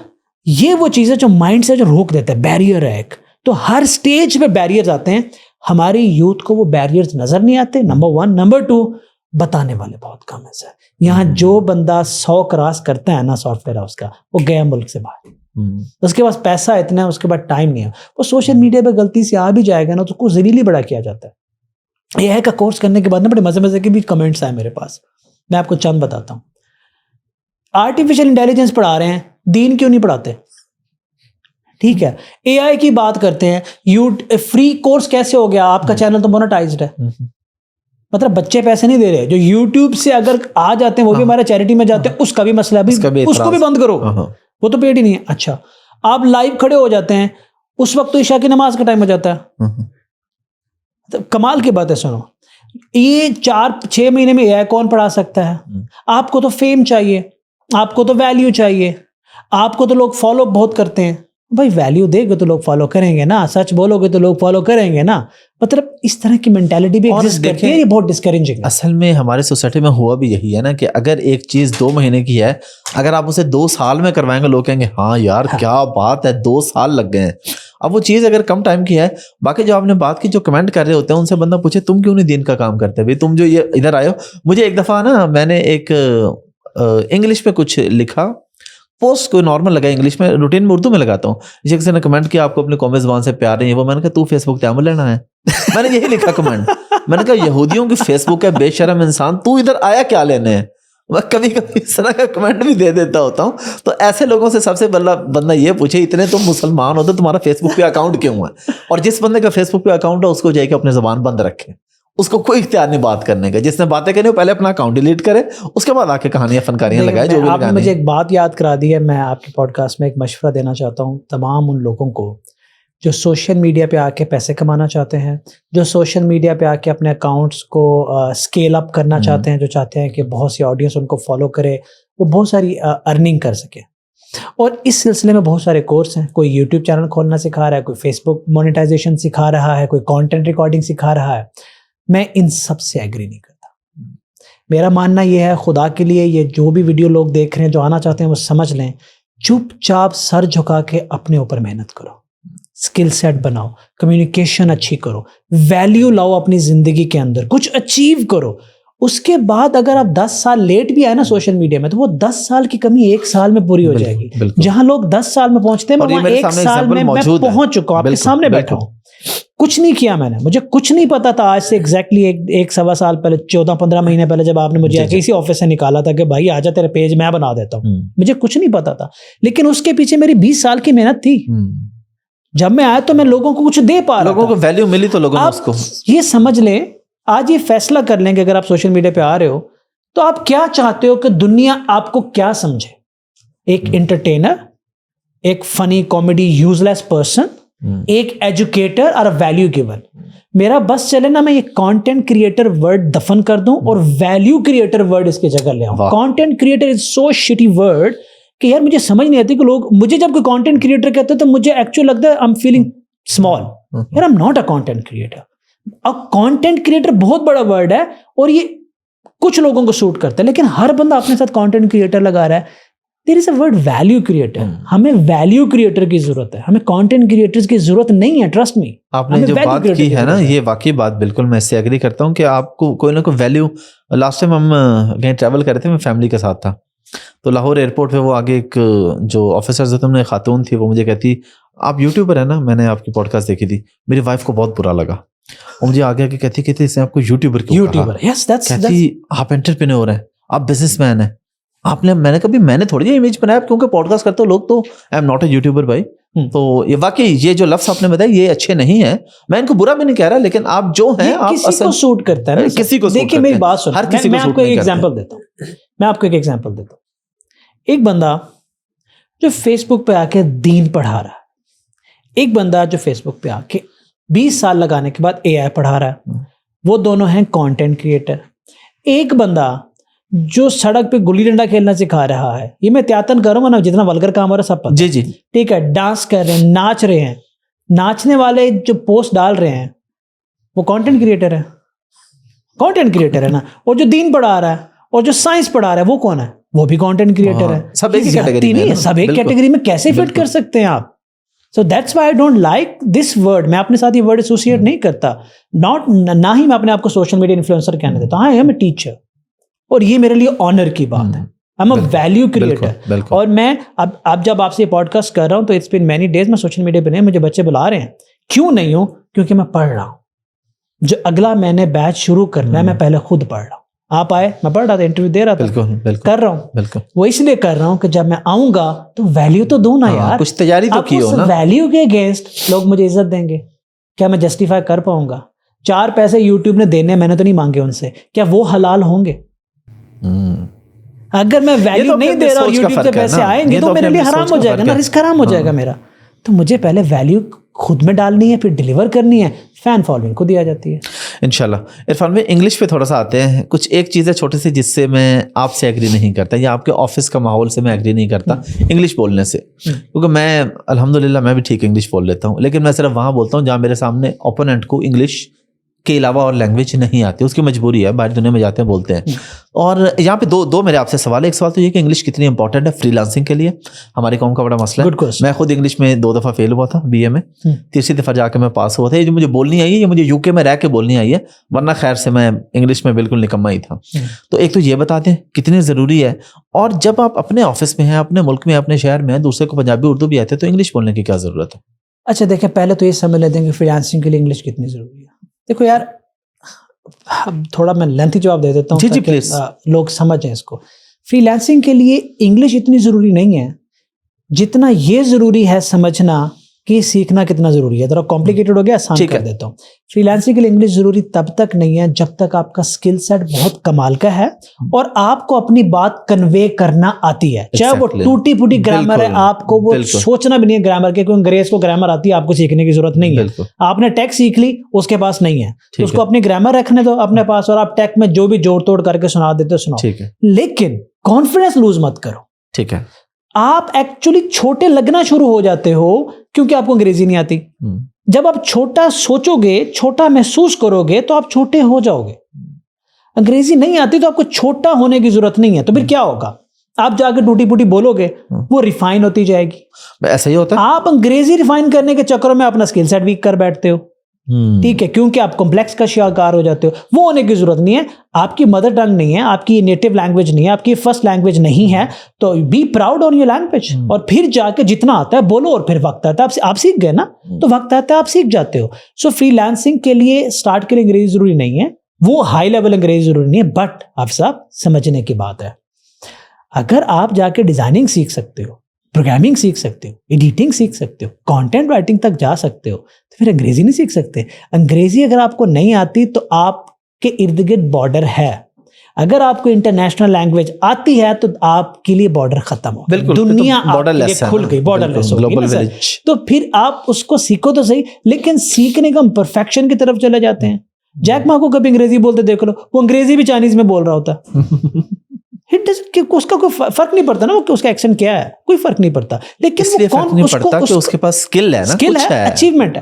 یہ وہ چیزیں جو مائنڈ سے جو روک دیتا ہے, بیریئر ہے ایک. تو ہر سٹیج پہ بیریئرز آتے ہیں, ہماری یوتھ کو وہ بیریئرز نظر نہیں آتے, نمبر 1. نمبر 2, بتانے والے بہت کم ہیں سر. یہاں جو بندہ 100 کراس کرتا ہے نا سافٹ ویئر ہاؤس کا, وہ گیا ملک سے باہر. اس کے پاس پیسہ اتنا ہے, اس کے بعد ٹائم نہیں ہے. وہ سوشل میڈیا پہ غلطی سے آ بھی جائے گا نا تو کچھ ذلیل ہی بڑا کیا جاتا ہے. یہ کا کورس کرنے کے بعد نا بڑے مزے کے بھی کمنٹس آئے میرے پاس, میں آپ کو چند بتاتا ہوں. آرٹیفیشل انٹیلیجنس پڑھا رہے ہیں, دین کیوں نہیں پڑھاتے؟ ٹھیک ہے, AI کی بات کرتے ہیں, فری کورس کیسے ہو گیا, آپ کا چینل تو مونیٹائزڈ ہے. مطلب بچے پیسے نہیں دے رہے, جو یوٹیوب سے اگر آ جاتے ہیں وہ بھی ہمارے چیریٹی میں جاتے ہیں, اس کا بھی مسئلہ ہے, اس کو بھی بند کرو, وہ تو پیڈ ہی نہیں ہے. اچھا, آپ لائیو کھڑے ہو جاتے ہیں, اس وقت تو عشاء کی نماز کا ٹائم ہو جاتا ہے. کمال کی بات ہے, سنو, یہ 4-6 مہینے میں AI کون پڑھا سکتا ہے؟ آپ کو تو فیم چاہیے, آپ کو تو ویلیو چاہیے, آپ کو تو لوگ فالو بہت کرتے ہیں. بھائی ویلیو دے گے تو لوگ فالو کریں گے نا, سچ بولو گے تو لوگ فالو کریں گے نا. مطلب اس طرح کی مینٹالٹی بھی ایگزسٹ کرتی ہے, یہ بہت ڈسکریجنگ ہے.
اصل میں ہمارے سوسائٹی میں ہوا بھی یہی ہے نا, کہ اگر ایک چیز 2 مہینے کی ہے, اگر آپ اسے 2 سال میں کروائیں گے, لوگ کہیں گے ہاں یار کیا بات ہے, 2 سال لگ گئے ہیں. اب وہ چیز اگر کم ٹائم کی ہے, باقی جو آپ نے بات کی, جو کمنٹ کر رہے ہوتے ہیں ان سے بندہ پوچھے تم کیوں نہیں دین کا کام کرتے بھائی, تم جو یہ ادھر آئے ہو. مجھے ایک دفعہ نا میں نے ایک انگلش پہ کچھ لکھا, پوسٹ کوئی نارمل لگا انگلش میں, روٹین میں اردو میں لگاتا ہوں. جیسے کسی نے کمنٹ کیا آپ کو اپنے قوم زبان سے پیار نہیں ہے, وہ میں نے کہا تو فیس بک تیمم لینا ہے, میں نے یہی لکھا کمنٹ. میں نے کہا یہودیوں کی فیس بک ہے, بے شرم انسان, تو ادھر آیا کیا لینے ہے. میں کبھی کبھی اس طرح کا کمنٹ بھی دے دیتا ہوتا ہوں. تو ایسے لوگوں سے سب سے پہلا بندہ یہ پوچھے, اتنے تم مسلمان ہو تو تمہارا فیس بک پہ اکاؤنٹ کیوں ہے؟ اور جس بندے کا فیس بک پہ اکاؤنٹ ہے اس کو جائے کہ اپنے زبان بند رکھے, اس کو کوئی اختیار نہیں بات کرنے کا. جس نے باتیں کرنی وہ پہلے اپنا اکاؤنٹ ڈیلیٹ کرے, اس کے بعد آ کے کہانیاں فنکاریاں لگائے جو بھی
آپ نے
لگانے.
مجھے ایک بات یاد کرا دی ہے, میں آپ کے پوڈ کاسٹ میں ایک مشورہ دینا چاہتا ہوں تمام ان لوگوں کو جو سوشل میڈیا پہ آ کے پیسے کمانا چاہتے ہیں, جو سوشل میڈیا پہ آ کے اپنے اکاؤنٹس کو اسکیل اپ کرنا چاہتے ہیں, جو چاہتے ہیں کہ بہت سی آڈینس ان کو فالو کرے, وہ بہت ساری ارننگ کر سکے. اور اس سلسلے میں بہت سارے کورس ہیں, کوئی یوٹیوب چینل کھولنا سکھا رہا ہے, کوئی فیس بک مونیٹائزیشن سکھا رہا ہے, کوئی کانٹینٹ ریکارڈنگ سکھا رہا ہے. میں ان سب سے ایگری نہیں کرتا. میرا ماننا یہ ہے, خدا کے لیے یہ جو بھی ویڈیو لوگ دیکھ رہے ہیں, جو آنا چاہتے ہیں وہ سمجھ لیں, چپ چاپ سر جھکا کے اپنے اوپر محنت کرو, اسکل سیٹ بناؤ, کمیونیکیشن اچھی کرو, ویلیو لاؤ اپنی زندگی کے اندر, کچھ اچیو کرو. اس کے بعد اگر آپ 10 سال لیٹ بھی آئے نا سوشل میڈیا میں, تو وہ 10 سال کی کمی 1 سال میں پوری ہو جائے گی. جہاں لوگ 10 سال میں پہنچتے ہیں, میں وہاں 1 سال میں پہنچ چکا ہوں, آپ کے سامنے بیٹھا ہوں. کچھ نہیں کیا میں نے, مجھے کچھ نہیں پتا تھا آج سے ایگزیکٹلی 1-1.25 سال پہلے, 14-15 مہینے پہلے جب آپ نے مجھے کسی آفس سے نکالا تھا کہ بھائی آجا تیرے پیج میں بنا دیتا ہوں, مجھے کچھ نہیں پتا تھا. لیکن اس کے پیچھے میری 20 سال کی محنت تھی. جب میں آیا تو میں لوگوں کو کچھ دے پا رہا,
لوگوں کو ویلیو ملی تو لوگوں نے اس کو.
یہ سمجھ لیں, آج یہ فیصلہ کر لیں کہ اگر آپ سوشل میڈیا پہ آ رہے ہو تو آپ کیا چاہتے ہو کہ دنیا آپ کو کیا سمجھے. ایک انٹرٹینر, ایک فنی کامیڈی یوز لیس پرسن, ایک ایجوکیٹر اور ویلیو گیور. میرا بس چلے نا میں یہ کانٹینٹ کریٹر ورڈ دفن کر دوں اور ویلیو کریٹر ورڈ اس کی جگہ لے آؤں. Content creator is so shitty word کہ یار مجھے سمجھ نہیں آتی کہ لوگ مجھے جب کوئی کانٹینٹ کریٹر کہتے ہیں تو مجھے ایکچوئل لگتا ہے I'm feeling small. یار I'm not a content creator. اب کانٹینٹ کریٹر بہت بڑا ورڈ ہے اور یہ کچھ لوگوں کو سوٹ کرتا ہے, لیکن ہر بندہ اپنے ساتھ کانٹینٹ کریٹر لگا رہا ہے. دیر از اے ورڈ ویلیو کریٹر. ہمیں ویلیو کریٹر کی ضرورت ہے, ہمیں کانٹینٹ کریٹرز کی ضرورت نہیں ہے. ٹرسٹ می,
آپ نے جو بات کی ہے نا, یہ واقعی بات بالکل میں اس سے ایگری کرتا ہوں کہ آپ کو کوئی نہ کوئی ویلیو. لاسٹ ٹائم ہم کہیں ٹریول کر رہے تھے, میں فیملی کے ساتھ تھا, تو لاہور ایئرپورٹ پہ وہ آگے ایک جو آفیسرز ہوتے ہیں, خاتون تھی, وہ مجھے کہتی آپ یوٹیوبر ہیں نا, میں نے آپ کی پوڈ کاسٹ دیکھی تھی. میری وائف کو بہت برا لگا, وہ مجھے آگے آگے کہتی اس نے آپ کو یوٹیوبر کیوں کہا. کہتی آپ انٹرپرینور ہیں, آپ بزنس مین ہیں, آپ نے. میں نے کبھی میں نے تھوڑی جی امیج بنایا کیونکہ پوڈ کاسٹ کرتے ہو لوگ, تو I am not a YouTuber بھائی. تو یہ واقعی یہ جو لفظ آپ نے بتایا یہ اچھے نہیں ہیں, میں ان کو برا بھی نہیں کہہ رہا, لیکن آپ جو ہیں آپ
کسی کو سوٹ کرتا ہے, کسی کو. دیکھیے میری بات سنو,
ہر کسی کو.
میں آپ کو ایک ایگزامپل دیتا ہوں. ایک بندہ جو فیس بک پہ آ کے دین پڑھا رہا ہے, ایک بندہ جو فیس بک پہ آ کے 20 سال لگانے کے بعد AI پڑھا رہا ہے, وہ دونوں ہیں کانٹینٹ کریٹر. ایک بندہ جو سڑک پہ گلی ڈنڈا کھیلنا سکھا رہا ہے, یہ میں احتیاطاً کر رہا ہوں نا, جتنا ولگر کام ہو رہا ہے سب پتہ.
جی
ٹھیک ہے, ڈانس کر رہے ہیں, ناچ رہے ہیں, ناچنے والے جو پوسٹ ڈال رہے ہیں وہ کانٹینٹ کریٹر ہے. کانٹینٹ کریٹر ہے نا. اور جو دین پڑھا رہا ہے اور جو سائنس پڑھا رہا ہے وہ کون ہے؟ وہ بھی کانٹینٹ کریٹر ہے.
سب ایک کیٹیگری میں,
سب ایک کیٹیگری میں کیسے فٹ کر سکتے ہیں آپ؟ So that's why I don't like this word. میں اپنے ساتھ یہ ورڈ ایسوسیٹ نہیں کرتا. نہ ہی میں اپنے آپ کو سوشل میڈیا انفلوئنسر کہنے دیتا ہوں. I am a teacher. اور یہ میرے لیے آنر کی بات ہے. I'm a value creator. اور میں اب جب آپ سے یہ پوڈ کاسٹ کر رہا ہوں تو it's been many days میں سوشل میڈیا پہ نہیں, مجھے بچے بلا رہے ہیں. کیوں نہیں ہوں؟ کیونکہ میں پڑھ رہا ہوں. جو اگلا میں نے بیچ شروع کرنا ہے میں پہلے خود پڑھ رہا ہوں. آپ آئے, میں پڑھ رہا تھا, انٹرویو دے رہا تھا, کر رہا ہوں. وہ اس لیے کر رہا ہوں کہ جب میں آؤں گا تو ویلیو تو دوں نا یار,
کچھ تیاری تو کی ہو نا.
ویلیو کے اگینسٹ لوگ مجھے عزت دیں گے, کیا میں جسٹیفائی کر پاؤں گا؟ 4 پیسے یوٹیوب نے دینے, میں نے تو نہیں مانگے ان سے, کیا وہ حلال ہوں گے؟ اگر میں ویلیو نہیں دے رہا اور یوٹیوب سے پیسے آئیں گے تو میرے لیے حرام ہو جائے گا نا, رسک حرام ہو جائے گا میرا. تو مجھے پہلے ویلیو خود میں ڈالنی ہے, پھر ڈیلیور کرنی ہے, فین فالوئنگ خود ہی آ جاتی ہے.
انشاءاللہ. عرفان بھائی انگلش پہ تھوڑا سا آتے ہیں. کچھ ایک چیز ہے چھوٹی سی جس سے میں آپ سے ایگری نہیں کرتا, یا آپ کے آفس کا ماحول سے میں ایگری نہیں کرتا انگلش بولنے سے, کیونکہ میں الحمدللہ میں بھی ٹھیک انگلش بول لیتا ہوں, لیکن میں صرف وہاں بولتا ہوں جہاں میرے سامنے اوپوننٹ کو انگلش کے علاوہ اور لینگویج نہیں آتی, اس کی مجبوری ہے, باہر دنیا میں جاتے ہیں بولتے ہیں. اور یہاں پہ دو میرے آپ سے سوال ہے. ایک سوال تو یہ کہ انگلش کتنی امپورٹنٹ ہے فری لانسنگ کے لیے, ہماری قوم کا بڑا مسئلہ ہے. میں خود انگلش میں 2 دفعہ فیل ہوا تھا BA میں, تیسری دفعہ جا کے میں پاس ہوا تھا. یہ جو مجھے بولنی آئی ہے یہ مجھے UK میں رہ کے بولنی آئی ہے, ورنہ خیر سے میں انگلش میں بالکل نکما ہی تھا. تو ایک تو یہ بتا دیں کتنی ضروری ہے, اور جب آپ اپنے آفس میں ہیں, اپنے ملک میں, اپنے شہر میں ہیں, دوسرے کو پنجابی اردو بھی آتے ہیں, تو انگلش بولنے کی کیا ضرورت ہے؟
اچھا دیکھیں, پہلے تو یہ سمجھ لیتے ہیں کہ فری لانسنگ کے لیے انگلش کتنی ضروری ہے. دیکھو یار, تھوڑا میں لینتھی جواب دے دیتا ہوں تاکہ لوگ سمجھیں اس کو. فری لانسنگ کے لیے انگلش اتنی ضروری نہیں ہے جتنا یہ ضروری ہے سمجھنا کہ سیکھنا کتنا ضروری ہے. ذرا کمپلیکیٹڈ ہو گیا, آسان کر دیتا ہوں. فری لانسنگ کے لیے انگلش ضروری تب تک نہیں ہے جب تک آپ کا اسکل سیٹ بہت کمال کا ہے اور آپ کو اپنی بات کنوے کرنا آتی ہے, چاہے وہ ٹوٹی پھوٹی گرامر ہے, آپ کو وہ سوچنا بھی نہیں ہے گرامر کے, کوئی انگریز کو گرامر آتی ہے, آپ کو سیکھنے کی ضرورت نہیں ہے. آپ نے ٹیک سیکھ لی, اس کے پاس نہیں ہے, تو اس کو اپنی گرامر رکھنے دو اپنے پاس, اور آپ ٹیک میں جو بھی جوڑ توڑ کر کے سنا دیتے سناؤ, لیکن کانفیڈنس لوز مت کرو.
ٹھیک ہے,
آپ ایکچولی چھوٹے لگنا شروع ہو جاتے ہو کیونکہ آپ کو انگریزی نہیں آتی. جب آپ چھوٹا سوچو گے, چھوٹا محسوس کرو گے, تو آپ چھوٹے ہو جاؤ گے. انگریزی نہیں آتی تو آپ کو چھوٹا ہونے کی ضرورت نہیں ہے. تو پھر کیا ہوگا, آپ جا کے ٹوٹی پوٹی بولو گے, وہ ریفائن ہوتی جائے گی.
ایسا ہی ہوتا ہے.
آپ انگریزی ریفائن کرنے کے چکروں میں اپنا اسکل سیٹ ویک کر بیٹھتے ہو. ٹھیک ہے, کیونکہ آپ کمپلیکس کا شکار ہو جاتے ہو. وہ ہونے کی ضرورت نہیں ہے. آپ کی مدر ٹنگ نہیں ہے, آپ کی نیٹو لینگویج نہیں ہے, آپ کی فرسٹ لینگویج نہیں ہے, تو be proud on your language, اور پھر جا کے جتنا آتا ہے بولو, اور پھر وقت آتا ہے آپ سیکھ گئے نا, تو وقت آتا ہے آپ سیکھ جاتے ہو. سو فری لانسنگ کے لیے اسٹارٹ کے لیے انگریزی ضروری نہیں ہے, وہ ہائی لیول انگریزی ضروری نہیں ہے, بٹ آپ صاحب سمجھنے کی بات ہے. اگر آپ جا کے ڈیزائننگ سیکھ سکتے ہو, پروگرامنگ سیکھ سکتے ہو, ایڈیٹنگ سیکھ سکتے ہو, کانٹینٹ رائٹنگ تک جا سکتے ہو, تو پھر انگریزی نہیں سیکھ سکتے. انگریزی اگر آپ کو نہیں آتی تو آپ کے ارد گرد بارڈر ہے. اگر آپ کو انٹرنیشنل لینگویج آتی ہے تو آپ کے لیے بارڈر ختم ہو, دنیا کھل گئی, بارڈر لیس ہو گئی. تو پھر آپ اس کو سیکھو تو صحیح, لیکن سیکھنے کا ہم پرفیکشن کی طرف چلے جاتے ہیں. جیک ما کو کبھی انگریزی بولتے دیکھ لو, وہ انگریزی بھی چائنیز میں بول رہا ہوتا. اس کا کوئی فرق نہیں پڑتا نا کہ اس کا ایکسنٹ کیا ہے, کوئی فرق نہیں پڑتا. لیکن
اس لیے فرق نہیں پڑتا کہ اس کے پاس اسکل ہے نا,
اسکل ہے, اچیومنٹ ہے.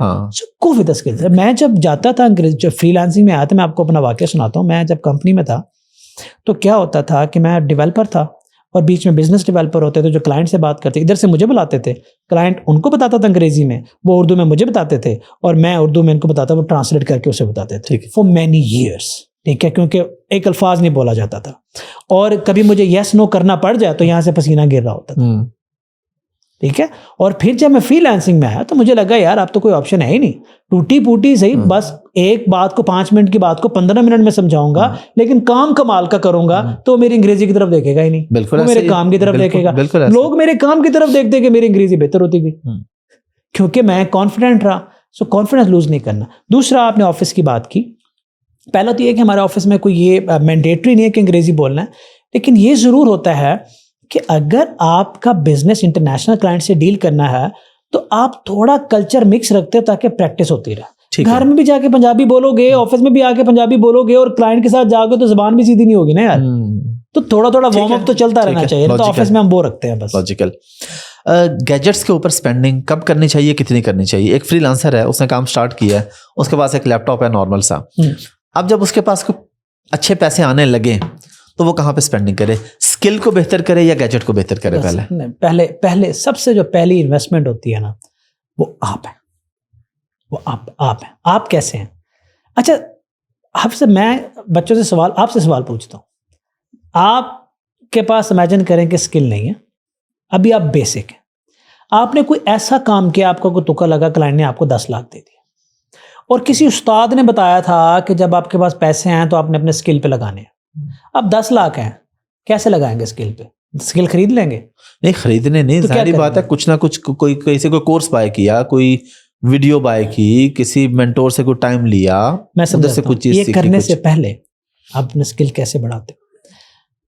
Go with the skill. میں جب جاتا تھا جب فری لانسنگ میں آیا تھا, میں آپ کو اپنا واقعہ سناتا ہوں. میں جب کمپنی میں تھا تو کیا ہوتا تھا کہ میں ڈیولپر تھا, اور بیچ میں بزنس ڈیولپر ہوتے تھے جو کلائنٹ سے بات کرتے, ادھر سے مجھے بلاتے تھے, کلائنٹ ان کو بتاتا تھا انگریزی میں, وہ اردو میں مجھے بتاتے تھے, اور میں اردو میں ان کو بتاتا, وہ ٹرانسلیٹ کر کے اسے بتاتے تھے فار مینی ایئرس. ٹھیک ہے, کیونکہ ایک الفاظ نہیں بولا جاتا تھا, اور کبھی مجھے یس نو کرنا پڑ جائے تو یہاں سے پسینہ گر رہا ہوتا تھا. ٹھیک ہے, اور پھر جب میں فری لانسنگ میں آیا تو مجھے لگا یار اب تو کوئی آپشن ہے ہی نہیں, ٹوٹی پوٹی صحیح, بس ایک بات کو 5 منٹ کی بات کو 15 منٹ میں سمجھاؤں گا, لیکن کام کمال کا کروں گا, تو میری انگریزی کی طرف دیکھے گا ہی نہیں, وہ میرے کام کی طرف دیکھے گا. لوگ میرے کام کی طرف دیکھتے کہ میری انگریزی بہتر ہوتی گئی, کیونکہ میں کانفیڈنٹ رہا. سو کانفیڈنس لوز نہیں کرنا. دوسرا, آپ نے آفس کی بات کی. پہلا تو یہ کہ ہمارے آفس میں کوئی یہ مینڈیٹری نہیں ہے کہ انگریزی بولنا ہے, لیکن یہ ضرور ہوتا ہے کہ اگر آپ کا بزنس انٹرنیشنل کلائنٹ سے ڈیل کرنا ہے تو آپ تھوڑا کلچر مکس رکھتے ہو تاکہ پریکٹس ہوتی رہے. گھر میں بھی جا کے پنجابی بولو گے, آفس میں بھی آ کے پنجابی بولو گے, اور کلائنٹ کے ساتھ جاؤ گے تو زبان بھی سیدھی نہیں ہوگی نا یار. تو تھوڑا وارم اپ تو چلتا رہنا چاہیے. تو آفس میں ہم وہ رکھتے ہیں بس.
لاجیکل. گیجٹس کے اوپر اسپینڈنگ کب کرنی چاہیے, کتنی کرنی چاہیے؟ ایک فری لانسر ہے, اس نے کام اسٹارٹ کیا ہے, اس کے پاس ایک لیپ ٹاپ ہے نارمل سا. اب جب اس کے پاس اچھے پیسے آنے لگے تو وہ کہاں پہ اسپینڈنگ کرے؟ اسکل کو بہتر کرے یا گیجٹ کو بہتر کرے؟
پہلے سب سے جو پہلی انویسٹمنٹ ہوتی ہے نا, وہ آپ ہیں. وہ آپ ہیں. آپ کیسے ہیں؟ اچھا, آپ سے میں بچوں سے آپ سے سوال پوچھتا ہوں. آپ کے پاس امیجن کریں کہ اسکل نہیں ہے, ابھی آپ بیسک ہیں, آپ نے کوئی ایسا کام کیا, آپ کو کوئی تکا لگا, کلائنٹ نے آپ کو 10 لاکھ دے دیا, اور کسی استاد نے بتایا تھا کہ جب آپ کے پاس پیسے ہیں تو آپ نے اپنے اسکل پہ لگانے ہیں. اب 10 لاکھ ہیں, کیسے لگائیں گے اسکل پہ؟ اسکل خرید لیں گے؟ نہیں,
خریدنے نہیں, ظاہری بات ہے کچھ نہ کچھ کوئی کورس بائی کیا, کوئی ویڈیو بائی کی, کسی مینٹور سے کوئی ٹائم لیا.
میں سمجھتا ہوں یہ کرنے سے پہلے آپ اپنے اسکل کیسے بڑھاتے ہو,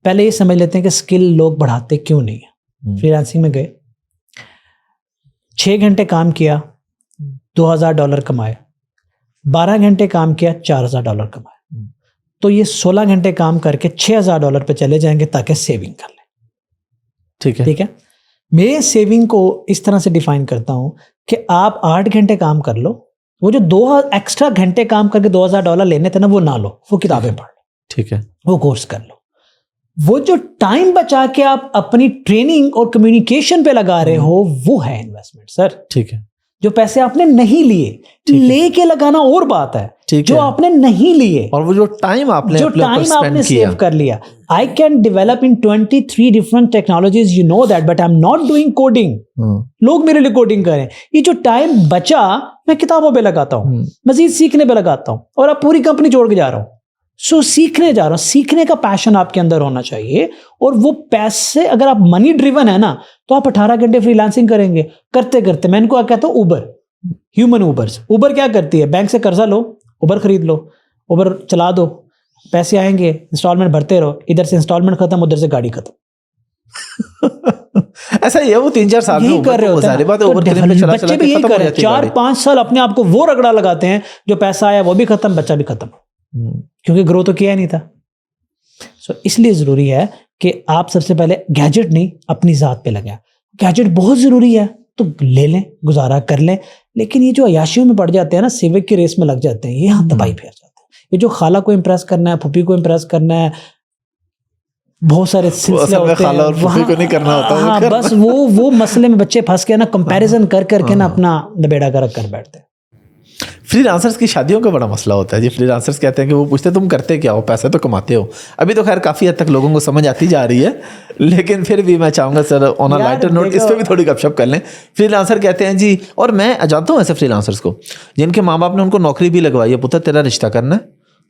پہلے یہ سمجھ لیتے ہیں کہ اسکل لوگ بڑھاتے کیوں نہیں ہیں. فری لانسنگ میں گئے, 6 گھنٹے کام کیا, $2000 کمائے, 12 گھنٹے کام کیا, $4000 کمائے. تو یہ 16 گھنٹے کام کر کے $6000 پہ چلے جائیں گے تاکہ سیونگ کر لیں. ٹھیک ہے. میں سیونگ کو اس طرح سے ڈیفائن کرتا ہوں کہ آپ 8 گھنٹے کام کر لو, وہ جو 2 ایکسٹرا گھنٹے کام کر کے $2000 لینے تھے نا, وہ نہ لو, وہ کتابیں پڑھ لو.
ٹھیک ہے,
وہ کورس کر لو. وہ جو ٹائم بچا کے آپ اپنی ٹریننگ اور کمیونیکیشن پہ لگا رہے ہو وہ ہے انویسٹمنٹ سر.
ٹھیک ہے.
جو پیسے آپ نے نہیں لیے لے کے لگانا اور بات ہے, جو آپ نے نہیں لیے
اور وہ جو ٹائم آپ نے
سیو کر لیا. I can develop in 23 different technologies, you know that, but I'm not doing coding. لوگ میرے لیے کوڈنگ کریں. یہ جو ٹائم بچا میں کتابوں پہ لگاتا ہوں, مزید سیکھنے پہ لگاتا ہوں, اور اب پوری کمپنی چھوڑ کے جا رہا ہوں. سیکھنے جا رہا ہوں. سیکھنے کا پیشن آپ کے اندر ہونا چاہیے, اور وہ پیسے اگر آپ منی ڈریون ہے نا تو آپ 18 گھنٹے فری لانسنگ کریں گے کرتے کرتے. میں ان کو کہتا ہوں اوبر, ہیومن اوبرز. اوبر کیا کرتی ہے, بینک سے قرضہ لو, اوبر خرید لو, اوبر چلا دو, پیسے آئیں گے, انسٹالمنٹ بھرتے رہو, ادھر سے انسٹالمنٹ ختم, ادھر سے گاڑی ختم.
ایسا ہی ہے, وہ 3-4 سال
یہی کر رہے ہوتے ہیں. بچے بھی یہی کر رہے ہیں, 4-5 سال اپنے آپ کو وہ رگڑا لگاتے ہیں, جو پیسہ آیا وہ بھی ختم, بچہ بھی ختم, کیونکہ گرو تو کیا نہیں تھا. سو اس لیے ضروری ہے کہ آپ سب سے پہلے گیجٹ نہیں اپنی ذات پہ لگیں. گیجٹ بہت ضروری ہے تو لے لیں, گزارا کر لیں, لیکن یہ جو عیاشیوں میں پڑ جاتے ہیں نا, سیوک کی ریس میں لگ جاتے ہیں, یہاں تباہی پھیر جاتے ہیں. یہ جو خالہ کو امپریس کرنا ہے, پھوپھی کو امپریس کرنا ہے, بہت سارے سلسلے ہوتے ہیں, بس وہ مسئلے میں بچے پھنس کے نا کمپیریزن کر کے نا اپنا بیڑا گرک کر بیٹھتے ہیں.
فری لانسرز کی شادیوں کا بڑا مسئلہ ہوتا ہے جی. فری لانسرز کہتے ہیں کہ وہ پوچھتے ہیں تم کرتے کیا ہو, پیسے تو کماتے ہو. ابھی تو خیر کافی حد تک لوگوں کو سمجھ آتی جا رہی ہے, لیکن پھر بھی میں چاہوں گا سر آن اے لائٹر نوٹ اس پہ بھی تھوڑی گپ شپ کر لیں. فری لانسر کہتے ہیں جی, اور میں جانتا ہوں ایسے فری لانسرز کو جن کے ماں باپ نے ان کو نوکری بھی لگوائی ہے, پتر تیرا رشتہ کرنا ہے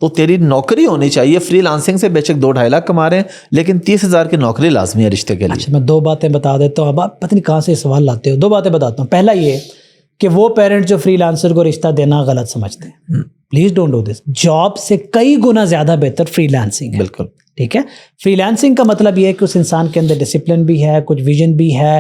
تو تیری نوکری ہونی چاہیے. فری لانسنگ سے بے شک 2-2.5 لاکھ کما رہے ہیں, لیکن 30,000 کی نوکری لازمی ہے رشتے کے لیے.
اچھا, میں 2 باتیں بتا دیتا ہوں. اب آپ پتہ نہیں کہاں سے سوال لاتے ہو. 2 باتیں بتاتا ہوں. پہلا یہ کہ وہ پیرنٹ جو فری لانسر کو رشتہ دینا غلط سمجھتے ہیں, please don't do this. Job سے کئی گنا زیادہ بہتر فری لانسنگ ہے.
بالکل
ٹھیک ہے. فری لانسنگ کا مطلب یہ ہے کہ اس انسان کے اندر ڈسپلن بھی ہے, کچھ ویژن بھی ہے,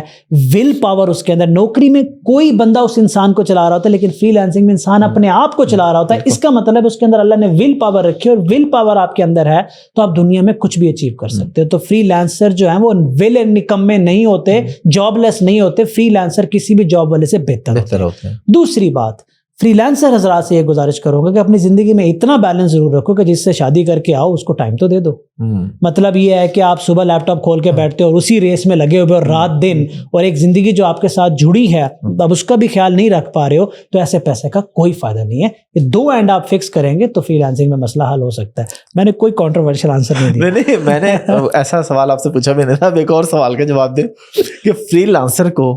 ول پاور اس کے اندر. نوکری میں کوئی بندہ اس انسان کو چلا رہا ہوتا ہے, لیکن فری لانسنگ میں انسان اپنے آپ کو چلا رہا ہوتا ہے. اس کا مطلب اس کے اندر اللہ نے ول پاور رکھی ہے, اور ول پاور آپ کے اندر ہے تو آپ دنیا میں کچھ بھی اچیو کر سکتے ہو. تو فری لانسر جو ہیں وہ ول نکمے نہیں ہوتے, جاب لیس نہیں ہوتے. فری لانسر کسی بھی جاب والے سے بہتر ہوتے ہیں. دوسری بات, فری لانسر حضرات سے یہ گزارش کروں گا کہ اپنی زندگی میں اتنا بیلنس ضرور رکھو کہ جس سے شادی کر کے آؤ اس کو ٹائم تو دے دو. مطلب یہ ہے کہ آپ صبح لیپ ٹاپ کھول کے بیٹھتے ہو اور اسی ریس میں لگے ہوئے, اور رات دن, اور ایک زندگی جو آپ کے ساتھ جڑی ہے اب اس کا بھی خیال نہیں رکھ پا رہے ہو, تو ایسے پیسے کا کوئی فائدہ نہیں ہے. یہ 2 اینڈ آپ فکس کریں گے تو فری لانسنگ میں مسئلہ حل ہو سکتا ہے. میں نے کوئی کنٹروورشل آنسر نہیں دیا.
نہیں, میں نے ایسا سوال آپ سے پوچھا بھی نہیں تھا. ایک اور سوال کا جواب دیں کہ فری لانسر کو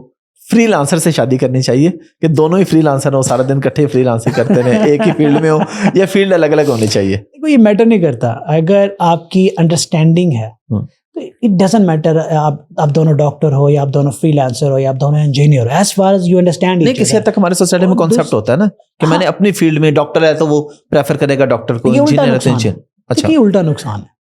فری لانسر سے شادی کرنی چاہیے کہ دونوں ہی فری لانسر ہو, سارا دن کٹھے فری لانسنگ کرتے رہیں, ایک ہی فیلڈ میں ہو, یا فیلڈ الگ الگ ہونی چاہیے؟
یہ میٹر نہیں کرتا. اگر آپ کی انڈرسٹینڈنگ ہے تو اٹ ڈزنٹ میٹر آپ دونوں ڈاکٹر ہو یا آپ دونوں فری لانسر ہو یا آپ دونوں engineer who, as far as you understand.
نہیں, کسی حد تک ہمارے سوسائٹی میں کانسیپٹ ہوتا ہے نا کہ میں نے اپنی فیلڈ میں ڈاکٹر ہے تو وہ پریفر کرے گا ڈاکٹر کو, انجینئر ہے تو انجینئر. اچھا,
یہ الٹا نقصان ہے.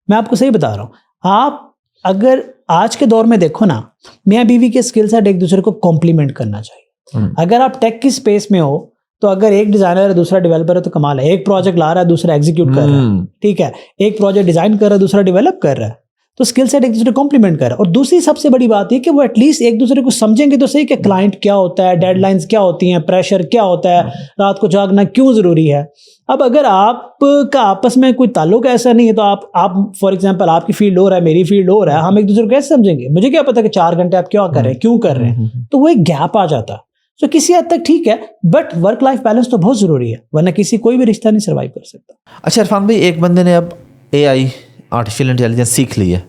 میں آپ کو صحیح بتا رہا ہوں. آپ اگر آج کے دور میں دیکھو نا, میاں بیوی کے اسکل سیٹ ایک دوسرے کو کمپلیمنٹ کرنا چاہیے. اگر آپ ٹیک کی اسپیس میں ہو تو اگر ایک ڈیزائنر ہے دوسرا ڈیولپر ہے تو کمال ہے. ایک پروجیکٹ لا رہا ہے دوسرا ایگزیکیوٹ کر رہا ہے, ٹھیک ہے. ایک پروجیکٹ ڈیزائن کر رہا ہے دوسرا ڈیولپ کر رہا ہے, تو اسکل سیٹ ایک دوسرے کمپلیمنٹ کر رہا ہے. اور دوسری سب سے بڑی بات یہ کہ وہ ایٹ لیسٹ ایک دوسرے کو سمجھیں گے تو صحیح کہ کلائنٹ کیا ہوتا ہے, ڈیڈ لائنز کیا ہوتی ہیں, پریشر کیا ہوتا ہے, رات کو جاگنا کیوں ضروری ہے. اب اگر آپ کا آپس میں کوئی تعلق ایسا نہیں ہے تو آپ فار ایگزامپل آپ کی فیلڈ ہو رہا ہے, میری فیلڈ ہو رہا ہے, ہم ایک دوسرے کو کیسے سمجھیں گے؟ مجھے کیا پتا کہ 4 گھنٹے آپ کیا کر رہے ہیں, کیوں کر رہے ہیں, تو وہ ایک گیپ آ جاتا. تو کسی حد تک ٹھیک ہے, بٹ ورک لائف بیلنس تو بہت ضروری ہے, ورنہ کوئی بھی رشتہ نہیں سروائیو کر سکتا.
اچھا عرفان بھائی, ایک بندے نے اب AI آرٹیفیشیل انٹیلیجنس سیکھ لی ہے,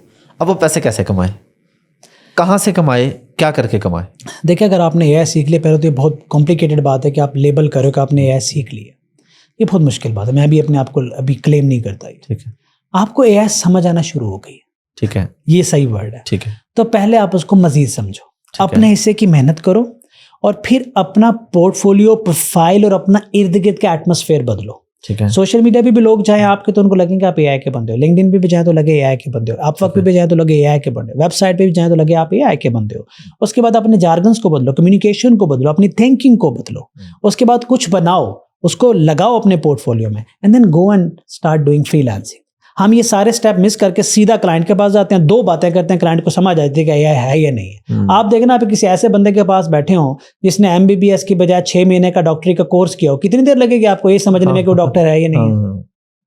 اب وہ پیسے کیسے کمائے, کہاں سے کمائے, کیا کر کے کمائے؟
دیکھیں, اگر آپ نے AI سیکھ لیا, پہلے تو یہ بہت کمپلیکیٹڈ بات ہے کہ آپ لیبل کرو کہ آپ نے AI سیکھ لی ہے. یہ بہت مشکل بات ہے. میں بھی اپنے آپ کو ابھی کلیم نہیں کرتا.
ٹھیک ہے,
آپ کو AI سمجھ آنا شروع ہو گئی ہے.
ٹھیک ہے,
یہ صحیح ورڈ ہے.
ٹھیک ہے.
تو پہلے آپ اس کو مزید سمجھو, اپنے حصے کی محنت کرو, اور پھر اپنا پورٹ فولیو, پروفائل اور اپنا ارد گرد کا ایٹماسفیئر بدلو.
ٹھیک ہے.
سوشل میڈیا پہ بھی لوگ جائیں آپ کے تو ان کو لگیں کہ آپ AI کے بندے ہو, لنکڈن پہ بھی جائیں تو لگے AI کے بندے ہو, آپ وقت پہ بھی جائیں تو لگے AI کے بندے ہو, ویب سائٹ پہ بھی جائیں تو لگے آپ AI کے بندے ہو. اس کے بعد اپنے جارگنس کو بدلو, کمیونیکیشن کو بدلو, اپنی تھنکنگ کو بدلو. اس کے بعد کچھ بناؤ, اس کو لگاؤ اپنے پورٹ فولیو میں, and then go and start doing freelancing. ہم یہ سارے سٹیپ مس کر کے سیدھا کلائنٹ کے پاس جاتے ہیں, 2 باتیں کرتے ہیں, کلائنٹ کو سمجھ آتی ہے کہ یہ ہے یا نہیں ہے. آپ دیکھنا, آپ کسی ایسے بندے کے پاس بیٹھے ہوں جس نے MBBS کی بجائے 6 مہینے کا ڈاکٹری کا کورس کیا ہو, کتنی دیر لگے گی آپ کو یہ سمجھنے میں کہ وہ ڈاکٹر ہے یا نہیں ہے؟